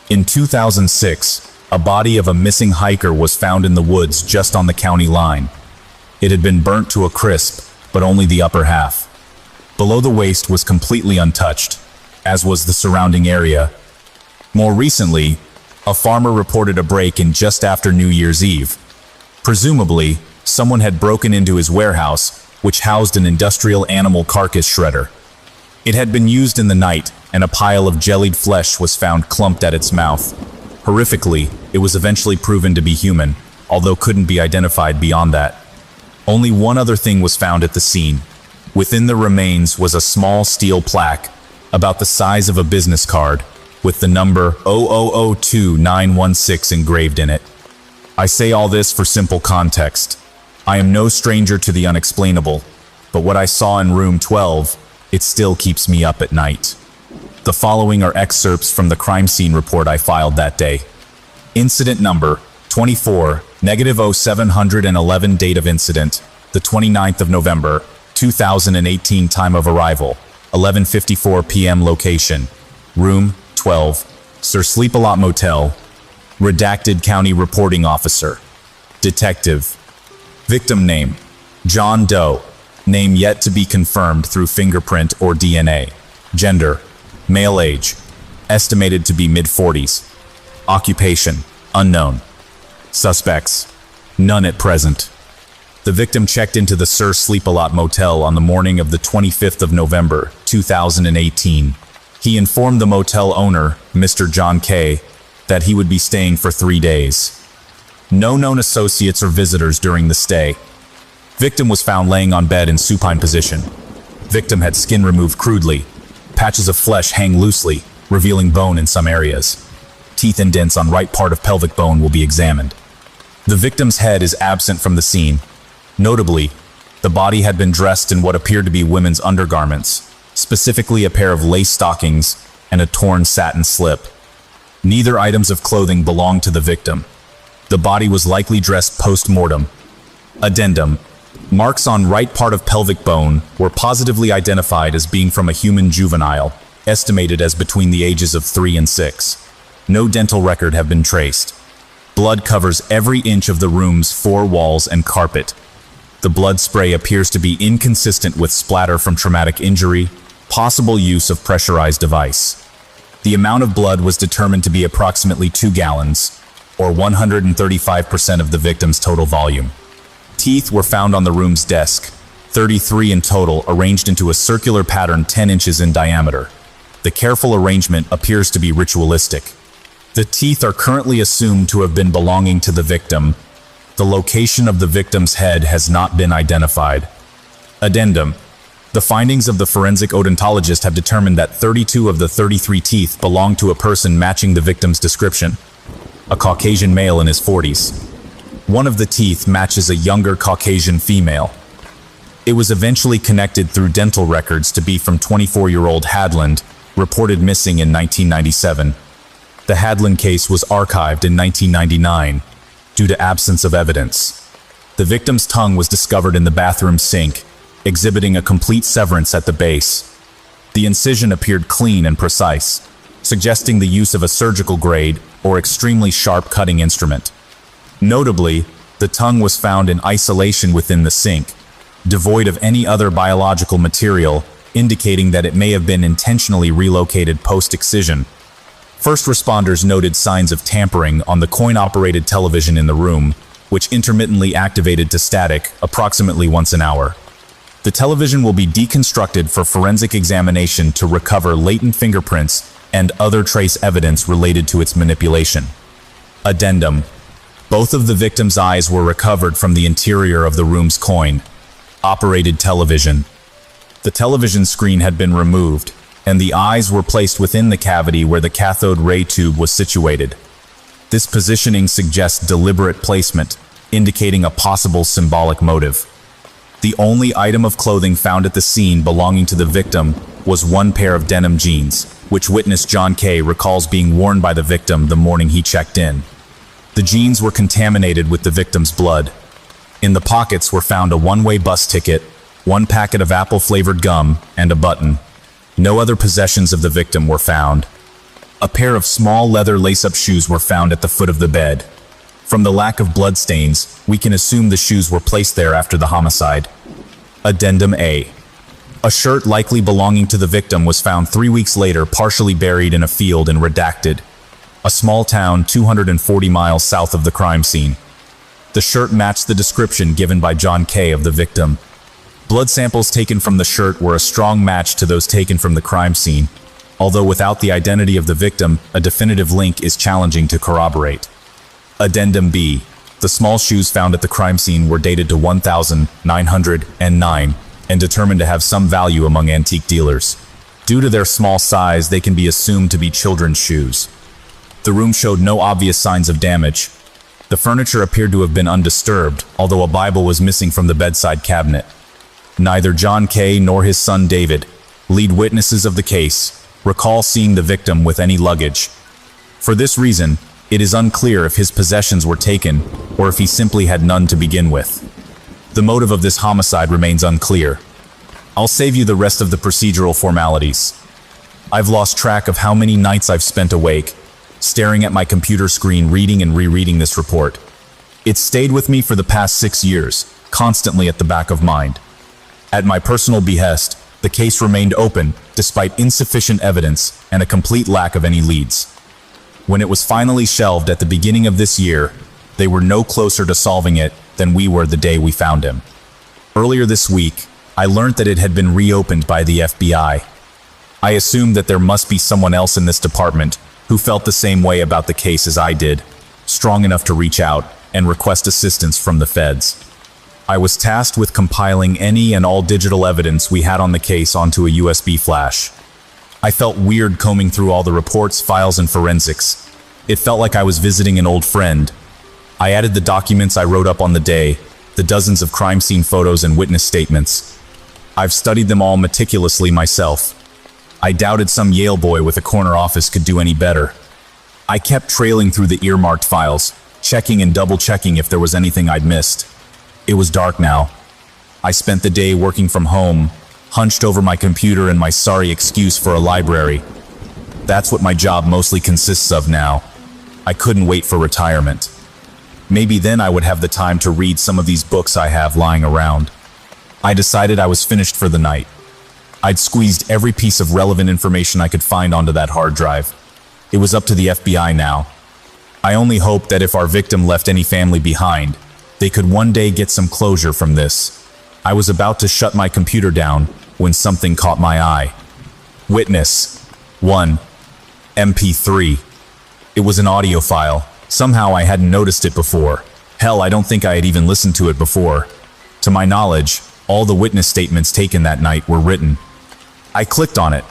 In 2006, a body of a missing hiker was found in the woods just on the county line. It had been burnt to a crisp, but only the upper half. Below the waist was completely untouched, as was the surrounding area. More recently, a farmer reported a break-in just after New Year's Eve. Presumably, someone had broken into his warehouse, which housed an industrial animal carcass shredder. It had been used in the night, and a pile of jellied flesh was found clumped at its mouth. Horrifically, it was eventually proven to be human, although couldn't be identified beyond that. Only one other thing was found at the scene. Within the remains was a small steel plaque, about the size of a business card, with the number 0002916 engraved in it. I say all this for simple context. I am no stranger to the unexplainable, but what I saw in room 12, it still keeps me up at night. The following are excerpts from the crime scene report I filed that day. Incident number 24-0711, date of incident, the 29th of November, 2018, time of arrival, 11:54 p.m. Location, room 12, Sir Sleep-A-Lot Motel. Redacted County Reporting Officer. Detective. Victim name, John Doe. Name yet to be confirmed through fingerprint or DNA. Gender, male, age, estimated to be mid-40s. Occupation, unknown. Suspects, none at present. The victim checked into the Sir Sleep-A-Lot Motel on the morning of the 25th of November, 2018. He informed the motel owner, Mr. John K., that he would be staying for 3 days. No known associates or visitors during the stay. Victim was found laying on bed in supine position. Victim had skin removed crudely. Patches of flesh hang loosely, revealing bone in some areas. Teeth indents on right part of pelvic bone will be examined. The victim's head is absent from the scene. Notably, the body had been dressed in what appeared to be women's undergarments, specifically a pair of lace stockings and a torn satin slip. Neither items of clothing belonged to the victim. The body was likely dressed post-mortem. Addendum. Marks on right part of pelvic bone were positively identified as being from a human juvenile, estimated as between the ages of 3 and 6. No dental record have been traced. Blood covers every inch of the room's 4 walls and carpet. The blood spray appears to be inconsistent with splatter from traumatic injury, possible use of pressurized device. The amount of blood was determined to be approximately 2 gallons, or 135% of the victim's total volume. Teeth were found on the room's desk, 33 in total, arranged into a circular pattern 10 inches in diameter. The careful arrangement appears to be ritualistic. The teeth are currently assumed to have been belonging to the victim. The location of the victim's head has not been identified. Addendum. The findings of the forensic odontologist have determined that 32 of the 33 teeth belong to a person matching the victim's description, a Caucasian male in his 40s. One of the teeth matches a younger Caucasian female. It was eventually connected through dental records to be from 24-year-old Hadland, reported missing in 1997. The Hadland case was archived in 1999 due to absence of evidence. The victim's tongue was discovered in the bathroom sink, exhibiting a complete severance at the base. The incision appeared clean and precise, suggesting the use of a surgical grade or extremely sharp cutting instrument. Notably, the tongue was found in isolation within the sink, devoid of any other biological material, indicating that it may have been intentionally relocated post-excision. First responders noted signs of tampering on the coin-operated television in the room, which intermittently activated to static approximately once an hour. The television will be deconstructed for forensic examination to recover latent fingerprints and other trace evidence related to its manipulation. Addendum. Both of the victim's eyes were recovered from the interior of the room's coin-operated television. The television screen had been removed, and the eyes were placed within the cavity where the cathode ray tube was situated. This positioning suggests deliberate placement, indicating a possible symbolic motive. The only item of clothing found at the scene belonging to the victim was one pair of denim jeans, which witness John K. recalls being worn by the victim the morning he checked in. The jeans were contaminated with the victim's blood. In the pockets were found a one-way bus ticket, one packet of apple-flavored gum, and a button. No other possessions of the victim were found. A pair of small leather lace-up shoes were found at the foot of the bed. From the lack of blood stains, we can assume the shoes were placed there after the homicide. Addendum A. A shirt likely belonging to the victim was found 3 weeks later partially buried in a field in Redacted, a small town 240 miles south of the crime scene. The shirt matched the description given by John K. of the victim. Blood samples taken from the shirt were a strong match to those taken from the crime scene, although without the identity of the victim, a definitive link is challenging to corroborate. Addendum B. The The small shoes found at the crime scene were dated to 1909 and determined to have some value among antique dealers. Due to their small size, they can be assumed to be children's shoes. The room showed no obvious signs of damage. The furniture appeared to have been undisturbed, although a Bible was missing from the bedside cabinet. Neither John Kay nor his son David, lead witnesses of the case, recall seeing the victim with any luggage. For this reason, it is unclear if his possessions were taken or if he simply had none to begin with. The motive of this homicide remains unclear. I'll save you the rest of the procedural formalities. I've lost track of how many nights I've spent awake, staring at my computer screen reading and rereading this report. It's stayed with me for the past 6 years, constantly at the back of mind. At my personal behest, the case remained open despite insufficient evidence and a complete lack of any leads. When it was finally shelved at the beginning of this year, they were no closer to solving it than we were the day we found him. Earlier this week, I learned that it had been reopened by the FBI. I assumed that there must be someone else in this department who felt the same way about the case as I did, strong enough to reach out and request assistance from the feds. I was tasked with compiling any and all digital evidence we had on the case onto a USB flash. I felt weird combing through all the reports, files, and forensics. It felt like I was visiting an old friend. I added the documents I wrote up on the day, the dozens of crime scene photos and witness statements. I've studied them all meticulously myself. I doubted some Yale boy with a corner office could do any better. I kept trailing through the earmarked files, checking and double-checking if there was anything I'd missed. It was dark now. I spent the day working from home, hunched over my computer in my sorry excuse for a library. That's what my job mostly consists of now. I couldn't wait for retirement. Maybe then I would have the time to read some of these books I have lying around. I decided I was finished for the night. I'd squeezed every piece of relevant information I could find onto that hard drive. It was up to the FBI now. I only hoped that if our victim left any family behind, they could one day get some closure from this. I was about to shut my computer down when something caught my eye. Witness 1. MP3. It was an audio file. Somehow I hadn't noticed it before. Hell, I don't think I had even listened to it before. To my knowledge, all the witness statements taken that night were written. I clicked on it,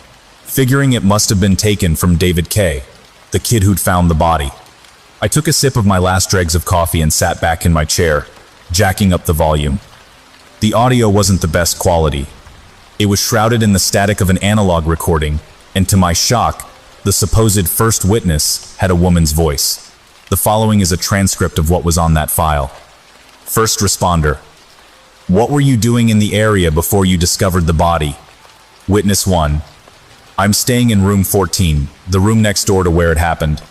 figuring it must have been taken from David Kay, the kid who'd found the body. I took a sip of my last dregs of coffee and sat back in my chair, jacking up the volume. The audio wasn't the best quality. It was shrouded in the static of an analog recording, and to my shock, the supposed first witness had a woman's voice. The following is a transcript of what was on that file. First responder. What were you doing in the area before you discovered the body? Witness 1. I'm staying in room 14, the room next door to where it happened.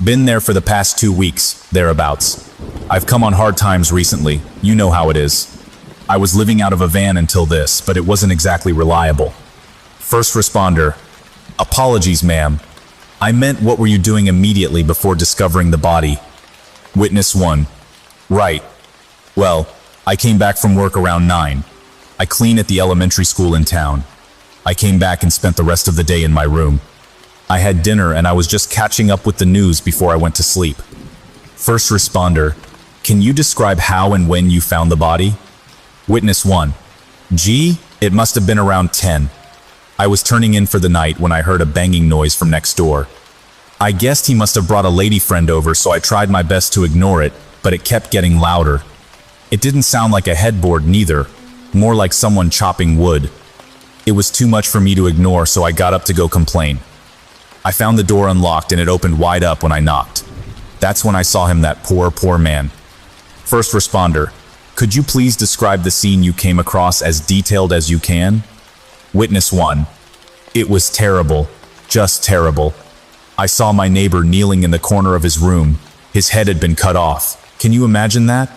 Been there for the past 2 weeks, thereabouts. I've come on hard times recently, you know how it is. I was living out of a van until this, but it wasn't exactly reliable. First responder. Apologies, ma'am. I meant what were you doing immediately before discovering the body? Witness 1. Right. Well, I came back from work around 9. I clean at the elementary school in town. I came back and spent the rest of the day in my room. I had dinner and I was just catching up with the news before I went to sleep. First responder, can you describe how and when you found the body? Witness 1. Gee, it must have been around 10. I was turning in for the night when I heard a banging noise from next door. I guessed he must have brought a lady friend over, so I tried my best to ignore it, but it kept getting louder. It didn't sound like a headboard neither, more like someone chopping wood. It was too much for me to ignore, so I got up to go complain. I found the door unlocked and it opened wide up when I knocked. That's when I saw him, that poor man. First responder, could you please describe the scene you came across as detailed as you can? Witness 1. It was terrible, just terrible. I saw my neighbor kneeling in the corner of his room. His head had been cut off. Can you imagine that?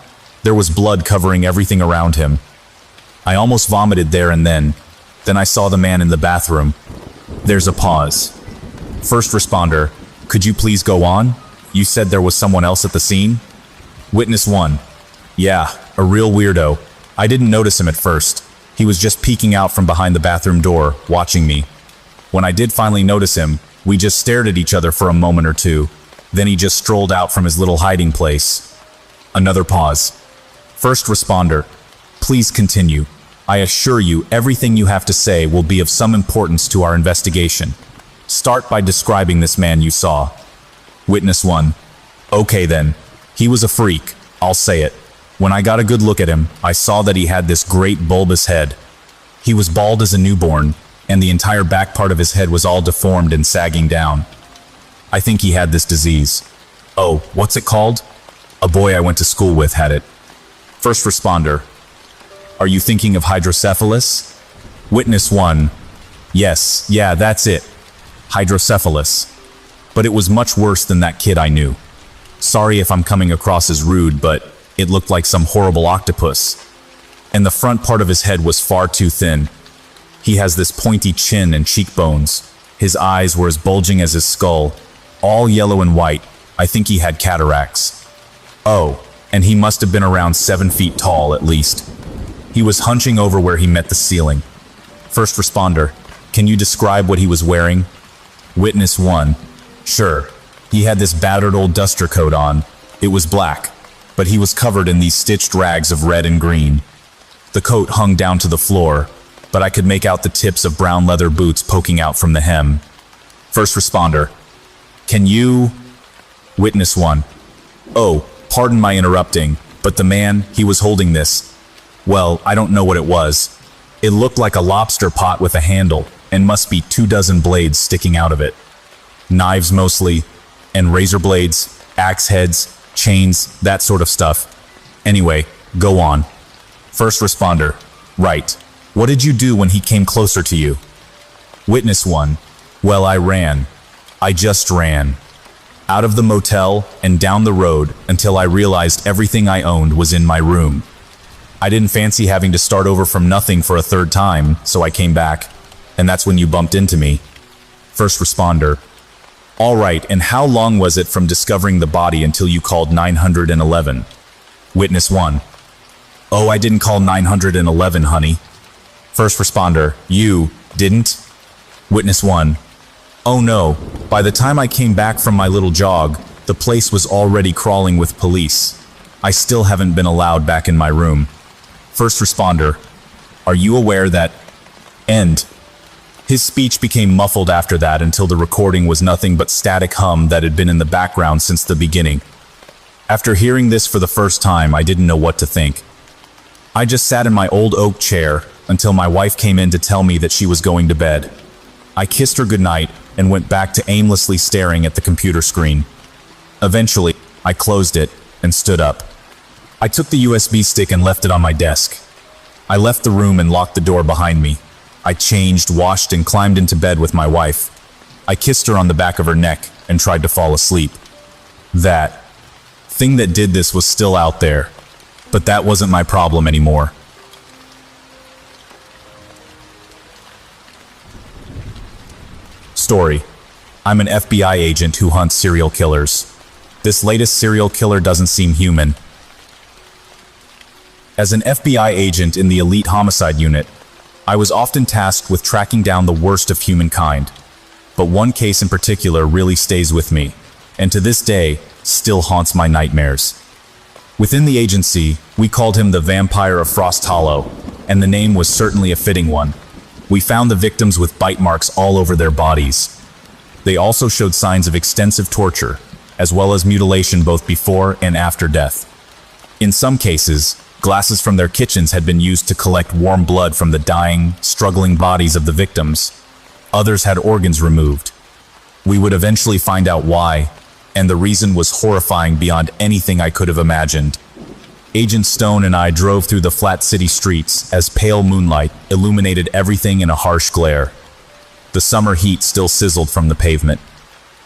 There was blood covering everything around him. I almost vomited there and then. Then I saw the man in the bathroom. There's a pause. First responder, could you please go on? You said there was someone else at the scene? Witness 1. Yeah, a real weirdo. I didn't notice him at first. He was just peeking out from behind the bathroom door, watching me. When I did finally notice him, we just stared at each other for a moment or two. Then he just strolled out from his little hiding place. Another pause. First responder, please continue. I assure you everything you have to say will be of some importance to our investigation. Start by describing this man you saw. Witness 1. Okay then. He was a freak, I'll say it. When I got a good look at him, I saw that he had this great bulbous head. He was bald as a newborn, and the entire back part of his head was all deformed and sagging down. I think he had this disease. Oh, what's it called? A boy I went to school with had it. First responder. Are you thinking of hydrocephalus? Witness 1. Yes, yeah, that's it. Hydrocephalus. But it was much worse than that kid I knew. Sorry if I'm coming across as rude, but it looked like some horrible octopus. And the front part of his head was far too thin. He has this pointy chin and cheekbones. His eyes were as bulging as his skull, all yellow and white. I think he had cataracts. Oh, and he must have been around 7 feet tall at least. He was hunching over where he met the ceiling. First responder, can you describe what he was wearing? Witness 1. Sure. He had this battered old duster coat on. It was black, but he was covered in these stitched rags of red and green. The coat hung down to the floor, but I could make out the tips of brown leather boots poking out from the hem. First responder, can you... Witness 1. Oh, pardon my interrupting, but the man, he was holding this. Well, I don't know what it was. It looked like a lobster pot with a handle, and must be 24 blades sticking out of it. Knives mostly, and razor blades, axe heads, chains, that sort of stuff. Anyway, go on. First responder. Right. What did you do when he came closer to you? Witness 1. Well, I ran. I just ran. Out of the motel and down the road until I realized everything I owned was in my room. I didn't fancy having to start over from nothing for a third time, so I came back. And that's when you bumped into me. First responder. All right, and how long was it from discovering the body until you called 911? Witness 1. Oh, I didn't call 911, honey. First responder. You didn't? Witness 1. Oh no, by the time I came back from my little jog, the place was already crawling with police. I still haven't been allowed back in my room. First responder. Are you aware that... End. His speech became muffled after that until the recording was nothing but static hum that had been in the background since the beginning. After hearing this for the first time, I didn't know what to think. I just sat in my old oak chair until my wife came in to tell me that she was going to bed. I kissed her goodnight and went back to aimlessly staring at the computer screen. Eventually, I closed it and stood up. I took the USB stick and left it on my desk. I left the room and locked the door behind me. I changed, washed, and climbed into bed with my wife. I kissed her on the back of her neck and tried to fall asleep. That thing that did this was still out there, but that wasn't my problem anymore. Story. I'm an FBI agent who hunts serial killers. This latest serial killer doesn't seem human. As an FBI agent in the elite homicide unit, I was often tasked with tracking down the worst of humankind. But one case in particular really stays with me, and to this day, still haunts my nightmares. Within the agency, we called him the Vampire of Frost Hollow, and the name was certainly a fitting one. We found the victims with bite marks all over their bodies. They also showed signs of extensive torture, as well as mutilation both before and after death. In some cases, glasses from their kitchens had been used to collect warm blood from the dying, struggling bodies of the victims. Others had organs removed. We would eventually find out why, and the reason was horrifying beyond anything I could have imagined. Agent Stone and I drove through the flat city streets as pale moonlight illuminated everything in a harsh glare. The summer heat still sizzled from the pavement.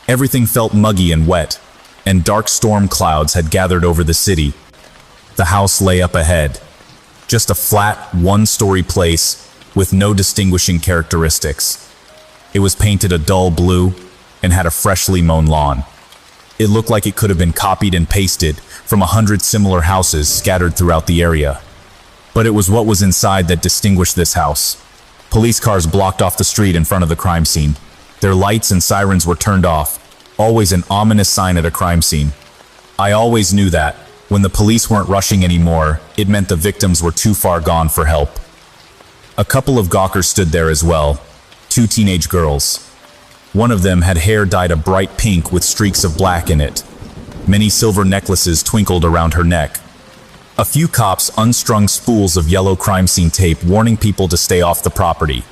Everything felt muggy and wet, and dark storm clouds had gathered over the city. The house lay up ahead, just a flat, one-story place with no distinguishing characteristics. It was painted a dull blue and had a freshly mown lawn. It looked like it could have been copied and pasted from 100 similar houses scattered throughout the area. But it was what was inside that distinguished this house. Police cars blocked off the street in front of the crime scene. Their lights and sirens were turned off, always an ominous sign at a crime scene. I always knew that, When the police weren't rushing anymore, it meant the victims were too far gone for help. A couple of gawkers stood there as well, 2 teenage girls. One of them had hair dyed a bright pink with streaks of black in it. Many silver necklaces twinkled around her neck. A few cops unstrung spools of yellow crime scene tape warning people to stay off the property.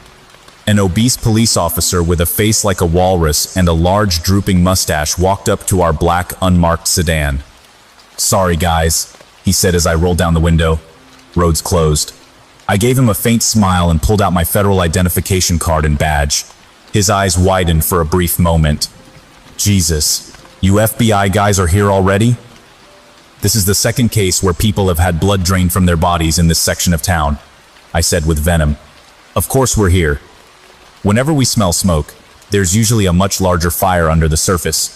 An obese police officer with a face like a walrus and a large drooping mustache walked up to our black unmarked sedan. "Sorry guys," he said as I rolled down the window. "Roads closed." I gave him a faint smile and pulled out my federal identification card and badge. His eyes widened for a brief moment. "Jesus, you FBI guys are here already?" "This is the second case where people have had blood drained from their bodies in this section of town," I said with venom. "Of course we're here. Whenever we smell smoke, there's usually a much larger fire under the surface.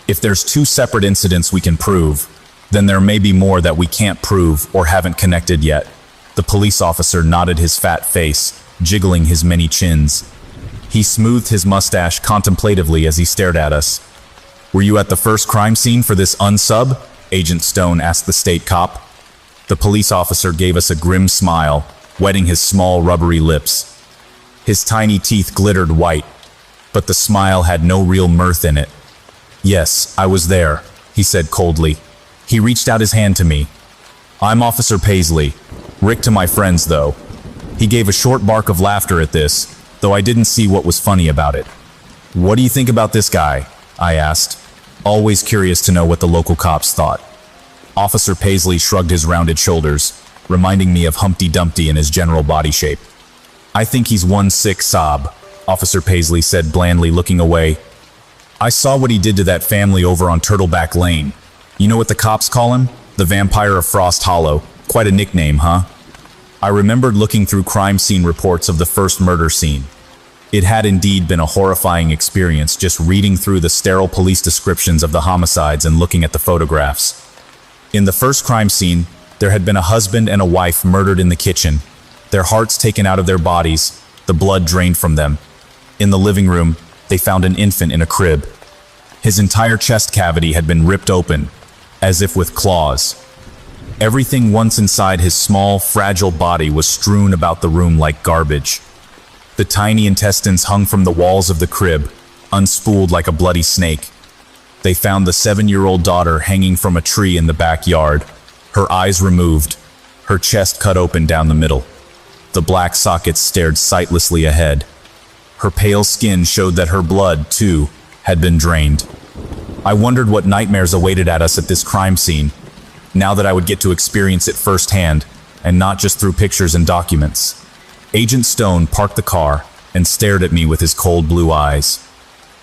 If there's 2 separate incidents we can prove, then there may be more that we can't prove or haven't connected yet." The police officer nodded his fat face, jiggling his many chins. He smoothed his mustache contemplatively as he stared at us. "Were you at the first crime scene for this unsub?" Agent Stone asked the state cop. The police officer gave us a grim smile, wetting his small rubbery lips. His tiny teeth glittered white, but the smile had no real mirth in it. "Yes, I was there," he said coldly. He reached out his hand to me. "I'm Officer Paisley. Rick to my friends, though." He gave a short bark of laughter at this, though I didn't see what was funny about it. "What do you think about this guy?" I asked, always curious to know what the local cops thought. Officer Paisley shrugged his rounded shoulders, reminding me of Humpty Dumpty in his general body shape. "I think he's one sick sob," Officer Paisley said blandly, looking away. "I saw what he did to that family over on Turtleback Lane. You know what the cops call him? The Vampire of Frost Hollow. Quite a nickname, huh?" I remembered looking through crime scene reports of the first murder scene. It had indeed been a horrifying experience just reading through the sterile police descriptions of the homicides and looking at the photographs. In the first crime scene, there had been a husband and a wife murdered in the kitchen, their hearts taken out of their bodies, the blood drained from them. In the living room, they found an infant in a crib. His entire chest cavity had been ripped open, as if with claws. Everything once inside his small, fragile body was strewn about the room like garbage. The tiny intestines hung from the walls of the crib, unspooled like a bloody snake. They found the 7-year-old daughter hanging from a tree in the backyard, her eyes removed, her chest cut open down the middle. The black sockets stared sightlessly ahead. Her pale skin showed that her blood, too, had been drained. I wondered what nightmares awaited at us at this crime scene, now that I would get to experience it firsthand, and not just through pictures and documents. Agent Stone parked the car and stared at me with his cold blue eyes.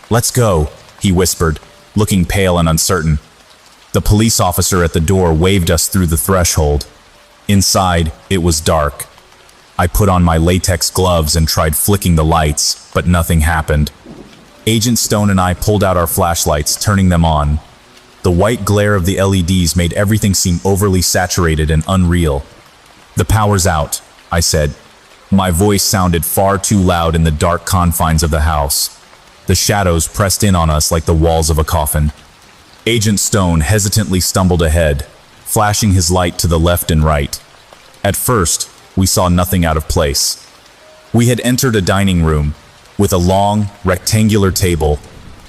"Let's go," he whispered, looking pale and uncertain. The police officer at the door waved us through the threshold. Inside, it was dark. I put on my latex gloves and tried flicking the lights, but nothing happened. Agent Stone and I pulled out our flashlights, turning them on. The white glare of the LEDs made everything seem overly saturated and unreal. "The power's out," I said. My voice sounded far too loud in the dark confines of the house. The shadows pressed in on us like the walls of a coffin. Agent Stone hesitantly stumbled ahead, flashing his light to the left and right. At first, we saw nothing out of place. We had entered a dining room with a long, rectangular table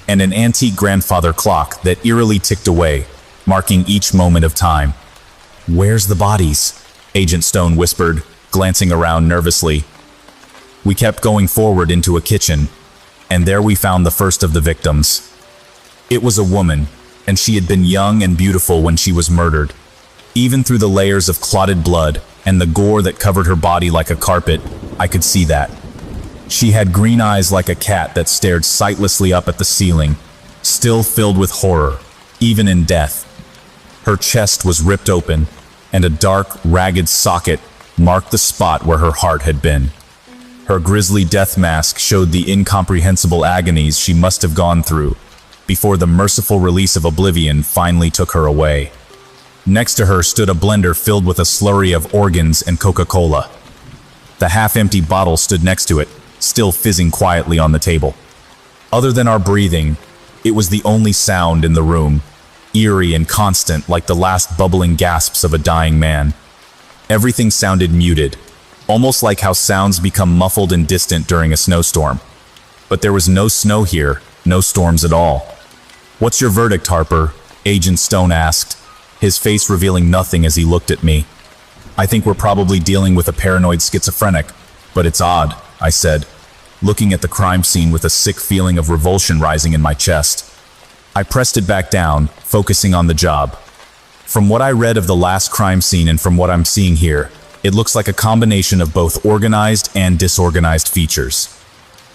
and an antique grandfather clock that eerily ticked away, marking each moment of time. "Where's the bodies?" Agent Stone whispered, glancing around nervously. We kept going forward into a kitchen, and there we found the first of the victims. It was a woman, and she had been young and beautiful when she was murdered. Even through the layers of clotted blood and the gore that covered her body like a carpet, I could see that. She had green eyes like a cat that stared sightlessly up at the ceiling, still filled with horror, even in death. Her chest was ripped open, and a dark, ragged socket marked the spot where her heart had been. Her grisly death mask showed the incomprehensible agonies she must have gone through before the merciful release of oblivion finally took her away. Next to her stood a blender filled with a slurry of organs and Coca-Cola. The half-empty bottle stood next to it, still fizzing quietly on the table. Other than our breathing, it was the only sound in the room. eerie and constant like the last bubbling gasps of a dying man. Everything sounded muted, almost like how sounds become muffled and distant during a snowstorm. But there was no snow here, no storms at all. "What's your verdict, Harper?" Agent Stone asked, his face revealing nothing as he looked at me. "I think we're probably dealing with a paranoid schizophrenic, but it's odd," I said, looking at the crime scene with a sick feeling of revulsion rising in my chest. I pressed it back down, focusing on the job. From what I read of the last crime scene and from what I'm seeing here, it looks like a combination of both organized and disorganized features.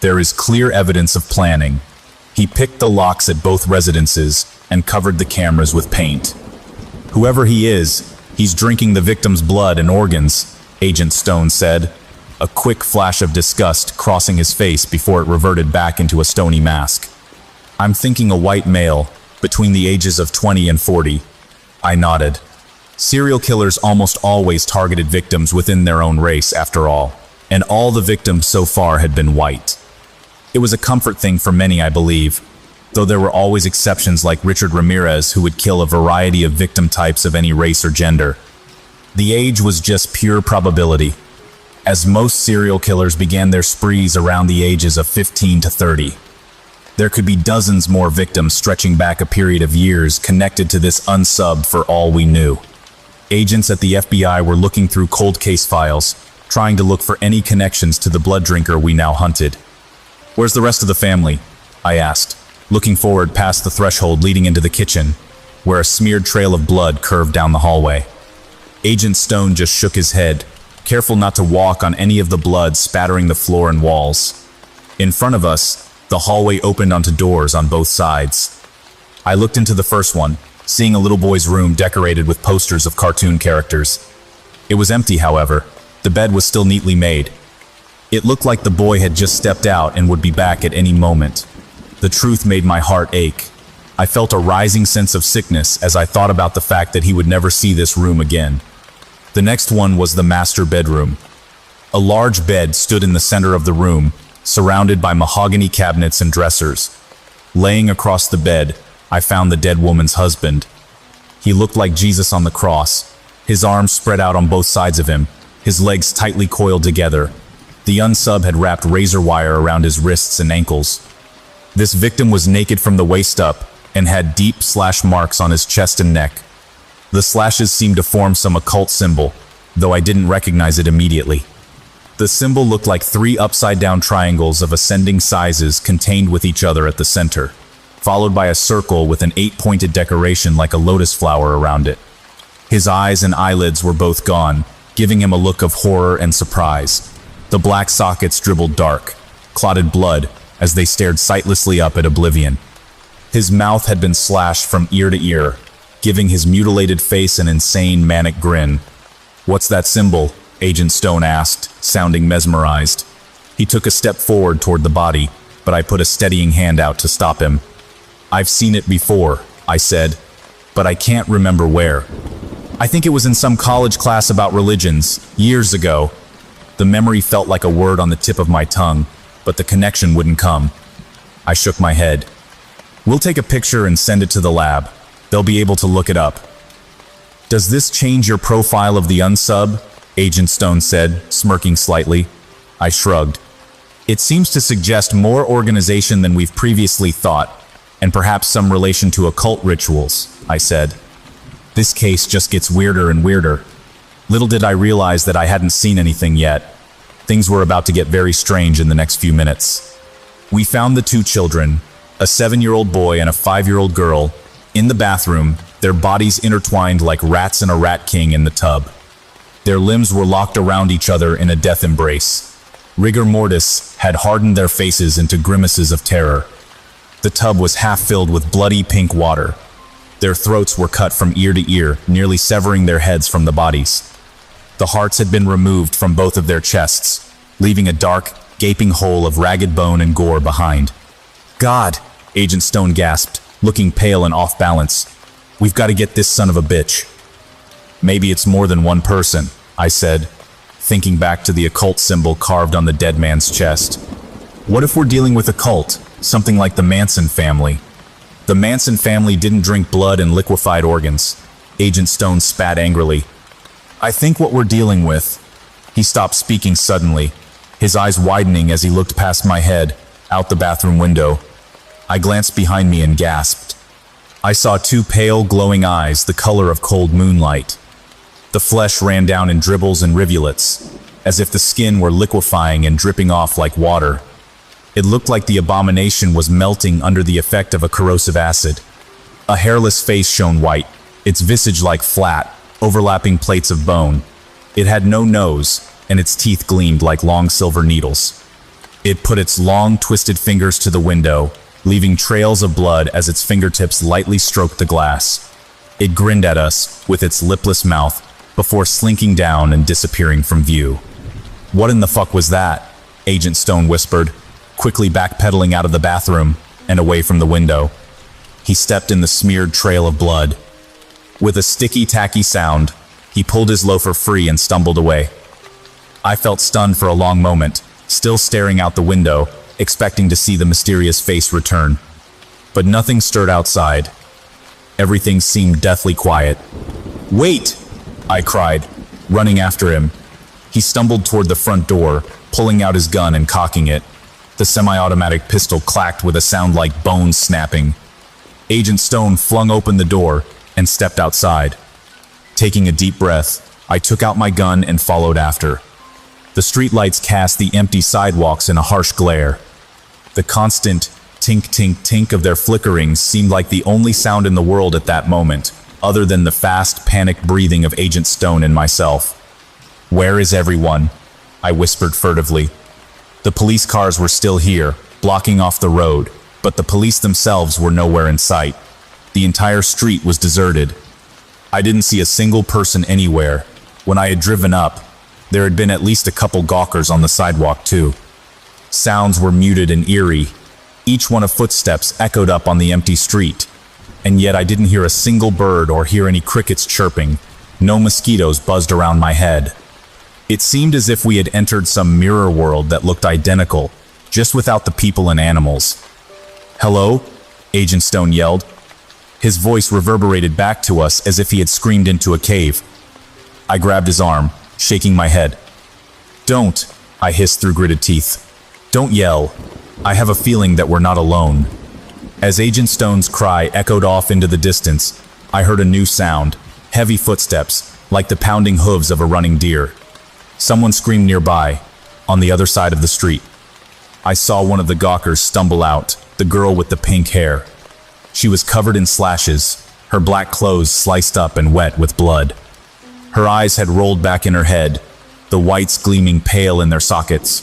There is clear evidence of planning. He picked the locks at both residences and covered the cameras with paint. "Whoever he is, he's drinking the victim's blood and organs," Agent Stone said, a quick flash of disgust crossing his face before it reverted back into a stony mask. "I'm thinking a white male, between the ages of 20 and 40. I nodded. Serial killers almost always targeted victims within their own race, after all, and all the victims so far had been white. It was a comfort thing for many, I believe, though there were always exceptions like Richard Ramirez who would kill a variety of victim types of any race or gender. The age was just pure probability, as most serial killers began their sprees around the ages of 15 to 30. There could be dozens more victims stretching back a period of years connected to this unsubbed for all we knew. Agents at the FBI were looking through cold case files, trying to look for any connections to the blood drinker we now hunted. "Where's the rest of the family?" I asked, looking forward past the threshold leading into the kitchen, where a smeared trail of blood curved down the hallway. Agent Stone just shook his head, careful not to walk on any of the blood spattering the floor and walls. In front of us, the hallway opened onto doors on both sides. I looked into the first one, seeing a little boy's room decorated with posters of cartoon characters. It was empty, however. The bed was still neatly made. It looked like the boy had just stepped out and would be back at any moment. The truth made my heart ache. I felt a rising sense of sickness as I thought about the fact that he would never see this room again. The next one was the master bedroom. A large bed stood in the center of the room, surrounded by mahogany cabinets and dressers. Laying across the bed, I found the dead woman's husband. He looked like Jesus on the cross, his arms spread out on both sides of him, his legs tightly coiled together. The unsub had wrapped razor wire around his wrists and ankles. This victim was naked from the waist up and had deep slash marks on his chest and neck. The slashes seemed to form some occult symbol, though I didn't recognize it immediately. The symbol looked like 3 upside-down triangles of ascending sizes contained with each other at the center, followed by a circle with an 8-pointed decoration like a lotus flower around it. His eyes and eyelids were both gone, giving him a look of horror and surprise. The black sockets dribbled dark, clotted blood, as they stared sightlessly up at oblivion. His mouth had been slashed from ear to ear, giving his mutilated face an insane manic grin. "What's that symbol?" Agent Stone asked, sounding mesmerized. He took a step forward toward the body, but I put a steadying hand out to stop him. "I've seen it before," I said, "but I can't remember where. I think it was in some college class about religions, years ago." The memory felt like a word on the tip of my tongue, but the connection wouldn't come. I shook my head. "We'll take a picture and send it to the lab. They'll be able to look it up." "Does this change your profile of the unsub?" Agent Stone said, smirking slightly. I shrugged. "It seems to suggest more organization than we've previously thought, and perhaps some relation to occult rituals," I said. "This case just gets weirder and weirder." Little did I realize that I hadn't seen anything yet. Things were about to get very strange in the next few minutes. We found the 2 children, a 7-year-old boy and a 5-year-old girl, in the bathroom, their bodies intertwined like rats in a rat king in the tub. Their limbs were locked around each other in a death embrace. Rigor mortis had hardened their faces into grimaces of terror. The tub was half filled with bloody pink water. Their throats were cut from ear to ear, nearly severing their heads from the bodies. The hearts had been removed from both of their chests, leaving a dark, gaping hole of ragged bone and gore behind. "God," Agent Stone gasped, looking pale and off balance. "We've got to get this son of a bitch." "Maybe it's more than one person," I said, thinking back to the occult symbol carved on the dead man's chest. "What if we're dealing with a cult, something like the Manson family?" The Manson family didn't drink blood and liquefied organs. Agent Stone spat angrily. I think what we're dealing with... He stopped speaking suddenly, his eyes widening as he looked past my head, out the bathroom window. I glanced behind me and gasped. I saw two pale, glowing eyes, the color of cold moonlight. The flesh ran down in dribbles and rivulets, as if the skin were liquefying and dripping off like water. It looked like the abomination was melting under the effect of a corrosive acid. A hairless face shone white, its visage like flat, overlapping plates of bone. It had no nose, and its teeth gleamed like long silver needles. It put its long, twisted fingers to the window, leaving trails of blood as its fingertips lightly stroked the glass. It grinned at us, with its lipless mouth, before slinking down and disappearing from view. What in the fuck was that? Agent Stone whispered, quickly backpedaling out of the bathroom and away from the window. He stepped in the smeared trail of blood. With a sticky, tacky sound, he pulled his loafer free and stumbled away. I felt stunned for a long moment, still staring out the window, expecting to see the mysterious face return. But nothing stirred outside. Everything seemed deathly quiet. "Wait!" I cried, running after him. He stumbled toward the front door, pulling out his gun and cocking it. The semi-automatic pistol clacked with a sound like bones snapping. Agent Stone flung open the door and stepped outside. Taking a deep breath, I took out my gun and followed after. The streetlights cast the empty sidewalks in a harsh glare. The constant tink-tink-tink of their flickering seemed like the only sound in the world at that moment, other than the fast, panicked breathing of Agent Stone and myself. "Where is everyone?" I whispered furtively. The police cars were still here, blocking off the road, but the police themselves were nowhere in sight. The entire street was deserted. I didn't see a single person anywhere. When I had driven up, there had been at least a couple gawkers on the sidewalk too. Sounds were muted and eerie. Each one of footsteps echoed up on the empty street. And yet I didn't hear a single bird or hear any crickets chirping. No mosquitoes buzzed around my head. It seemed as if we had entered some mirror world that looked identical, just without the people and animals. "Hello?" Agent Stone yelled. His voice reverberated back to us as if he had screamed into a cave. I grabbed his arm, shaking my head. "Don't," I hissed through gritted teeth. "Don't yell. I have a feeling that we're not alone." As Agent Stone's cry echoed off into the distance, I heard a new sound, heavy footsteps, like the pounding hooves of a running deer. Someone screamed nearby, on the other side of the street. I saw one of the gawkers stumble out, the girl with the pink hair. She was covered in slashes, her black clothes sliced up and wet with blood. Her eyes had rolled back in her head, the whites gleaming pale in their sockets.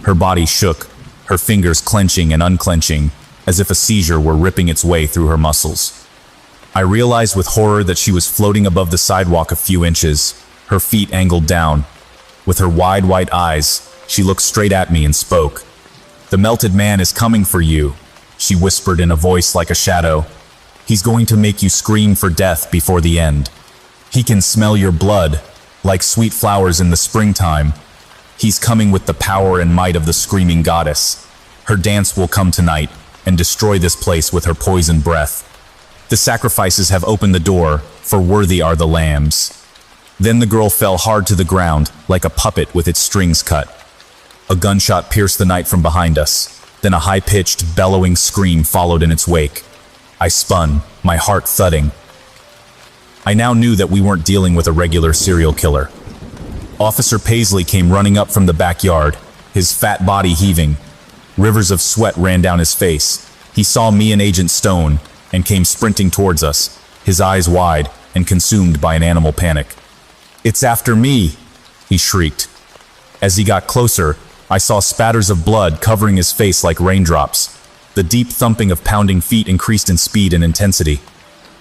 Her body shook, her fingers clenching and unclenching, as if a seizure were ripping its way through her muscles. I realized with horror that she was floating above the sidewalk a few inches, her feet angled down. With her wide white eyes, she looked straight at me and spoke. "The melted man is coming for you," she whispered in a voice like a shadow. "He's going to make you scream for death before the end. He can smell your blood, like sweet flowers in the springtime. He's coming with the power and might of the screaming goddess. Her dance will come tonight and destroy this place with her poisoned breath. The sacrifices have opened the door, for worthy are the lambs." Then the girl fell hard to the ground, like a puppet with its strings cut. A gunshot pierced the night from behind us. Then a high-pitched, bellowing scream followed in its wake. I spun, my heart thudding. I now knew that we weren't dealing with a regular serial killer. Officer Paisley came running up from the backyard, his fat body heaving. Rivers of sweat ran down his face. He saw me and Agent Stone and came sprinting towards us, his eyes wide and consumed by an animal panic. "It's after me!" he shrieked. As he got closer, I saw spatters of blood covering his face like raindrops. The deep thumping of pounding feet increased in speed and intensity.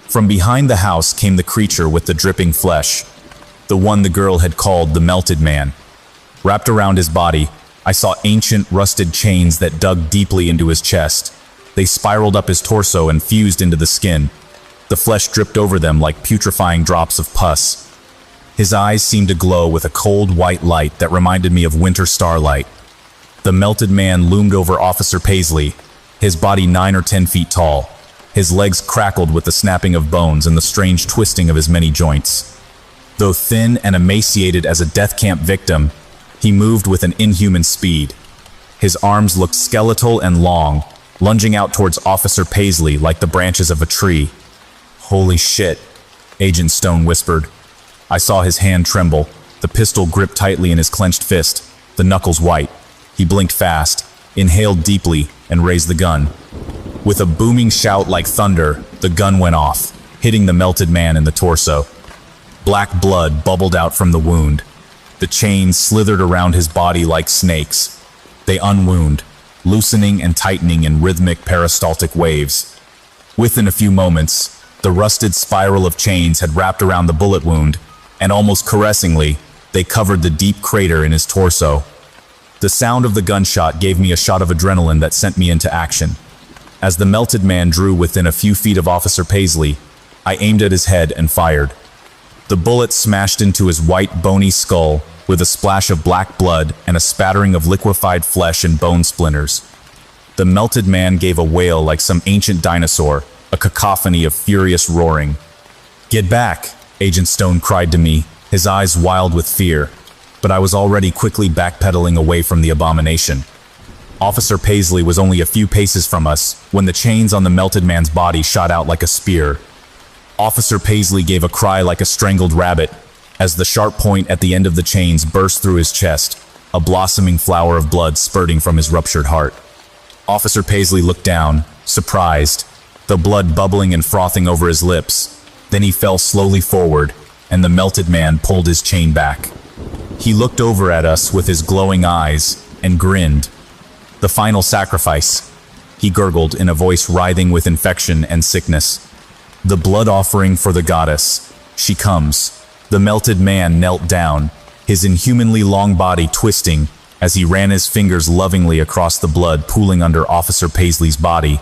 From behind the house came the creature with the dripping flesh, the one the girl had called the melted man. Wrapped around his body, I saw ancient, rusted chains that dug deeply into his chest. They spiraled up his torso and fused into the skin. The flesh dripped over them like putrefying drops of pus. His eyes seemed to glow with a cold white light that reminded me of winter starlight. The melted man loomed over Officer Paisley, his body 9 or 10 feet tall. His legs crackled with the snapping of bones and the strange twisting of his many joints. Though thin and emaciated as a death camp victim, he moved with an inhuman speed. His arms looked skeletal and long, lunging out towards Officer Paisley like the branches of a tree. "Holy shit," Agent Stone whispered. I saw his hand tremble, the pistol gripped tightly in his clenched fist, the knuckles white. He blinked fast, inhaled deeply, and raised the gun. With a booming shout like thunder, the gun went off, hitting the melted man in the torso. Black blood bubbled out from the wound. The chains slithered around his body like snakes. They unwound, loosening and tightening in rhythmic peristaltic waves. Within a few moments, the rusted spiral of chains had wrapped around the bullet wound, and almost caressingly, they covered the deep crater in his torso. The sound of the gunshot gave me a shot of adrenaline that sent me into action. As the melted man drew within a few feet of Officer Paisley, I aimed at his head and fired. The bullet smashed into his white, bony skull with a splash of black blood and a spattering of liquefied flesh and bone splinters. The melted man gave a wail like some ancient dinosaur, a cacophony of furious roaring. "Get back," Agent Stone cried to me, his eyes wild with fear, but I was already quickly backpedaling away from the abomination. Officer Paisley was only a few paces from us when the chains on the melted man's body shot out like a spear. Officer Paisley gave a cry like a strangled rabbit as the sharp point at the end of the chains burst through his chest, a blossoming flower of blood spurting from his ruptured heart. Officer Paisley looked down, surprised, the blood bubbling and frothing over his lips. Then he fell slowly forward, and the melted man pulled his chain back. He looked over at us with his glowing eyes and grinned. "The final sacrifice," he gurgled in a voice writhing with infection and sickness. "The blood offering for the goddess. She comes." The melted man knelt down, his inhumanly long body twisting as he ran his fingers lovingly across the blood pooling under Officer Paisley's body.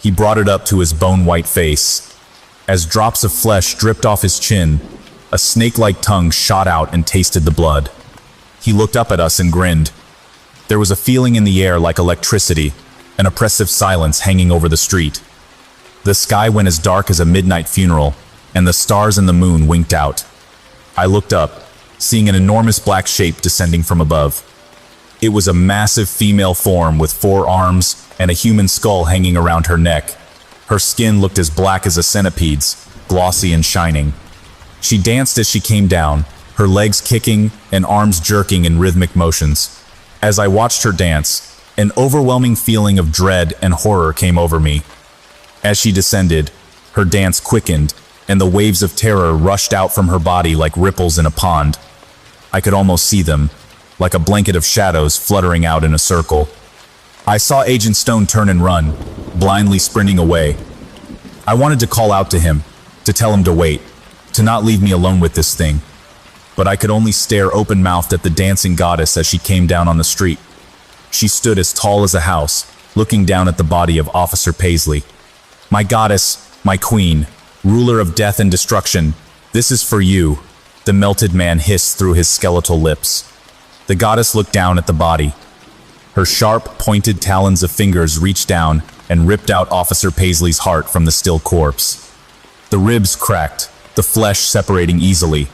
He brought it up to his bone-white face. As drops of flesh dripped off his chin, a snake-like tongue shot out and tasted the blood. He looked up at us and grinned. There was a feeling in the air like electricity, an oppressive silence hanging over the street. The sky went as dark as a midnight funeral, and the stars and the moon winked out. I looked up, seeing an enormous black shape descending from above. It was a massive female form with 4 arms and a human skull hanging around her neck. Her skin looked as black as a centipede's, glossy and shining. She danced as she came down, her legs kicking and arms jerking in rhythmic motions. As I watched her dance, an overwhelming feeling of dread and horror came over me. As she descended, her dance quickened, and the waves of terror rushed out from her body like ripples in a pond. I could almost see them, like a blanket of shadows fluttering out in a circle. I saw Agent Stone turn and run, blindly sprinting away. I wanted to call out to him, to tell him to wait, to not leave me alone with this thing. But I could only stare open-mouthed at the dancing goddess as she came down on the street. She stood as tall as a house, looking down at the body of Officer Paisley. "My goddess, my queen, ruler of death and destruction, this is for you," the melted man hissed through his skeletal lips. The goddess looked down at the body. Her sharp, pointed talons of fingers reached down and ripped out Officer Paisley's heart from the still corpse. The ribs cracked, the flesh separating easily.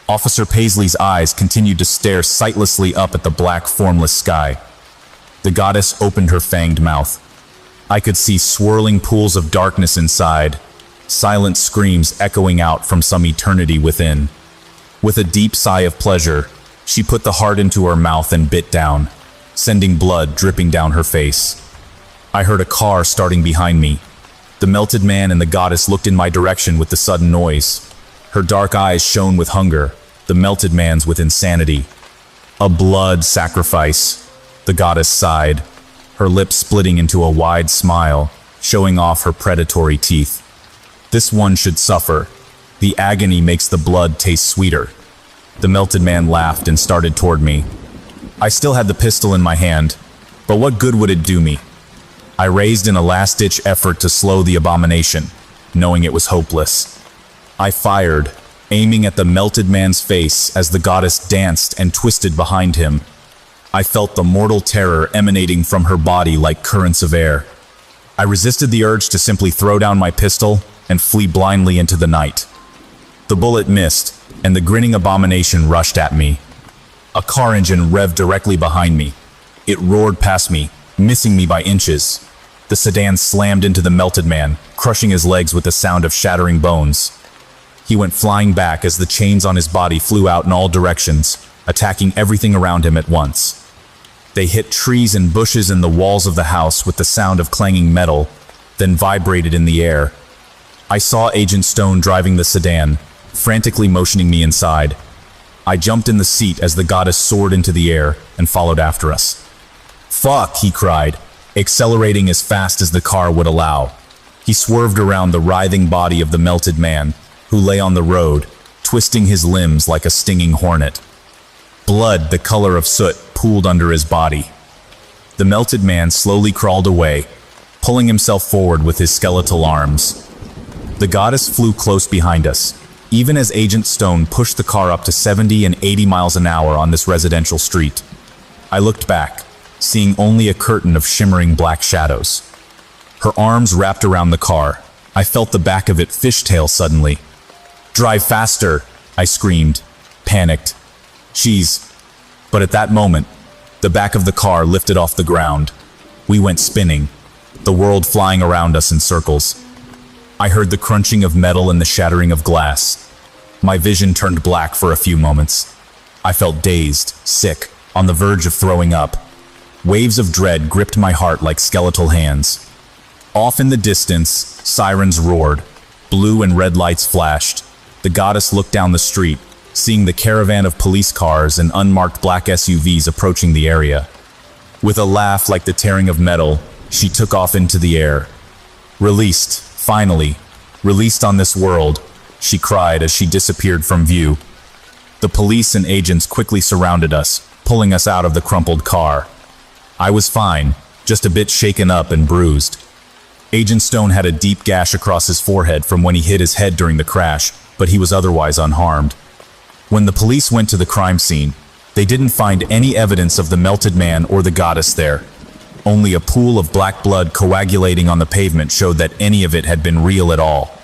Officer Paisley's eyes continued to stare sightlessly up at the black, formless sky. The goddess opened her fanged mouth. I could see swirling pools of darkness inside, silent screams echoing out from some eternity within. With a deep sigh of pleasure, she put the heart into her mouth and bit down, sending blood dripping down her face. I heard a car starting behind me. The melted man and the goddess looked in my direction with the sudden noise. Her dark eyes shone with hunger, the melted man's with insanity. "A blood sacrifice," the goddess sighed, her lips splitting into a wide smile, showing off her predatory teeth. "This one should suffer. The agony makes the blood taste sweeter." The melted man laughed and started toward me. I still had the pistol in my hand, but what good would it do me? I raised in a last-ditch effort to slow the abomination, knowing it was hopeless. I fired, aiming at the melted man's face as the goddess danced and twisted behind him. I felt the mortal terror emanating from her body like currents of air. I resisted the urge to simply throw down my pistol and flee blindly into the night. The bullet missed, and the grinning abomination rushed at me. A car engine revved directly behind me. It roared past me, missing me by inches. The sedan slammed into the melted man, crushing his legs with the sound of shattering bones. He went flying back as the chains on his body flew out in all directions, attacking everything around him at once. They hit trees and bushes and the walls of the house with the sound of clanging metal, then vibrated in the air. I saw Agent Stone driving the sedan, frantically motioning me inside. I jumped in the seat as the goddess soared into the air and followed after us. "Fuck," he cried, accelerating as fast as the car would allow. He swerved around the writhing body of the melted man, who lay on the road, twisting his limbs like a stinging hornet. Blood, the color of soot, pooled under his body. The melted man slowly crawled away, pulling himself forward with his skeletal arms. The goddess flew close behind us, even as Agent Stone pushed the car up to 70 and 80 miles an hour on this residential street. I looked back, seeing only a curtain of shimmering black shadows. Her arms wrapped around the car. I felt the back of it fishtail suddenly. "Drive faster," I screamed, panicked. "She's..." But at that moment, the back of the car lifted off the ground. We went spinning, the world flying around us in circles. I heard the crunching of metal and the shattering of glass. My vision turned black for a few moments. I felt dazed, sick, on the verge of throwing up. Waves of dread gripped my heart like skeletal hands. Off in the distance, sirens roared. Blue and red lights flashed. The goddess looked down the street, seeing the caravan of police cars and unmarked black SUVs approaching the area. With a laugh like the tearing of metal, she took off into the air. "Released, finally, released on this world," she cried as she disappeared from view. The police and agents quickly surrounded us, pulling us out of the crumpled car. I was fine, just a bit shaken up and bruised. Agent Stone had a deep gash across his forehead from when he hit his head during the crash, but he was otherwise unharmed. When the police went to the crime scene, they didn't find any evidence of the melted man or the goddess there. Only a pool of black blood coagulating on the pavement showed that any of it had been real at all.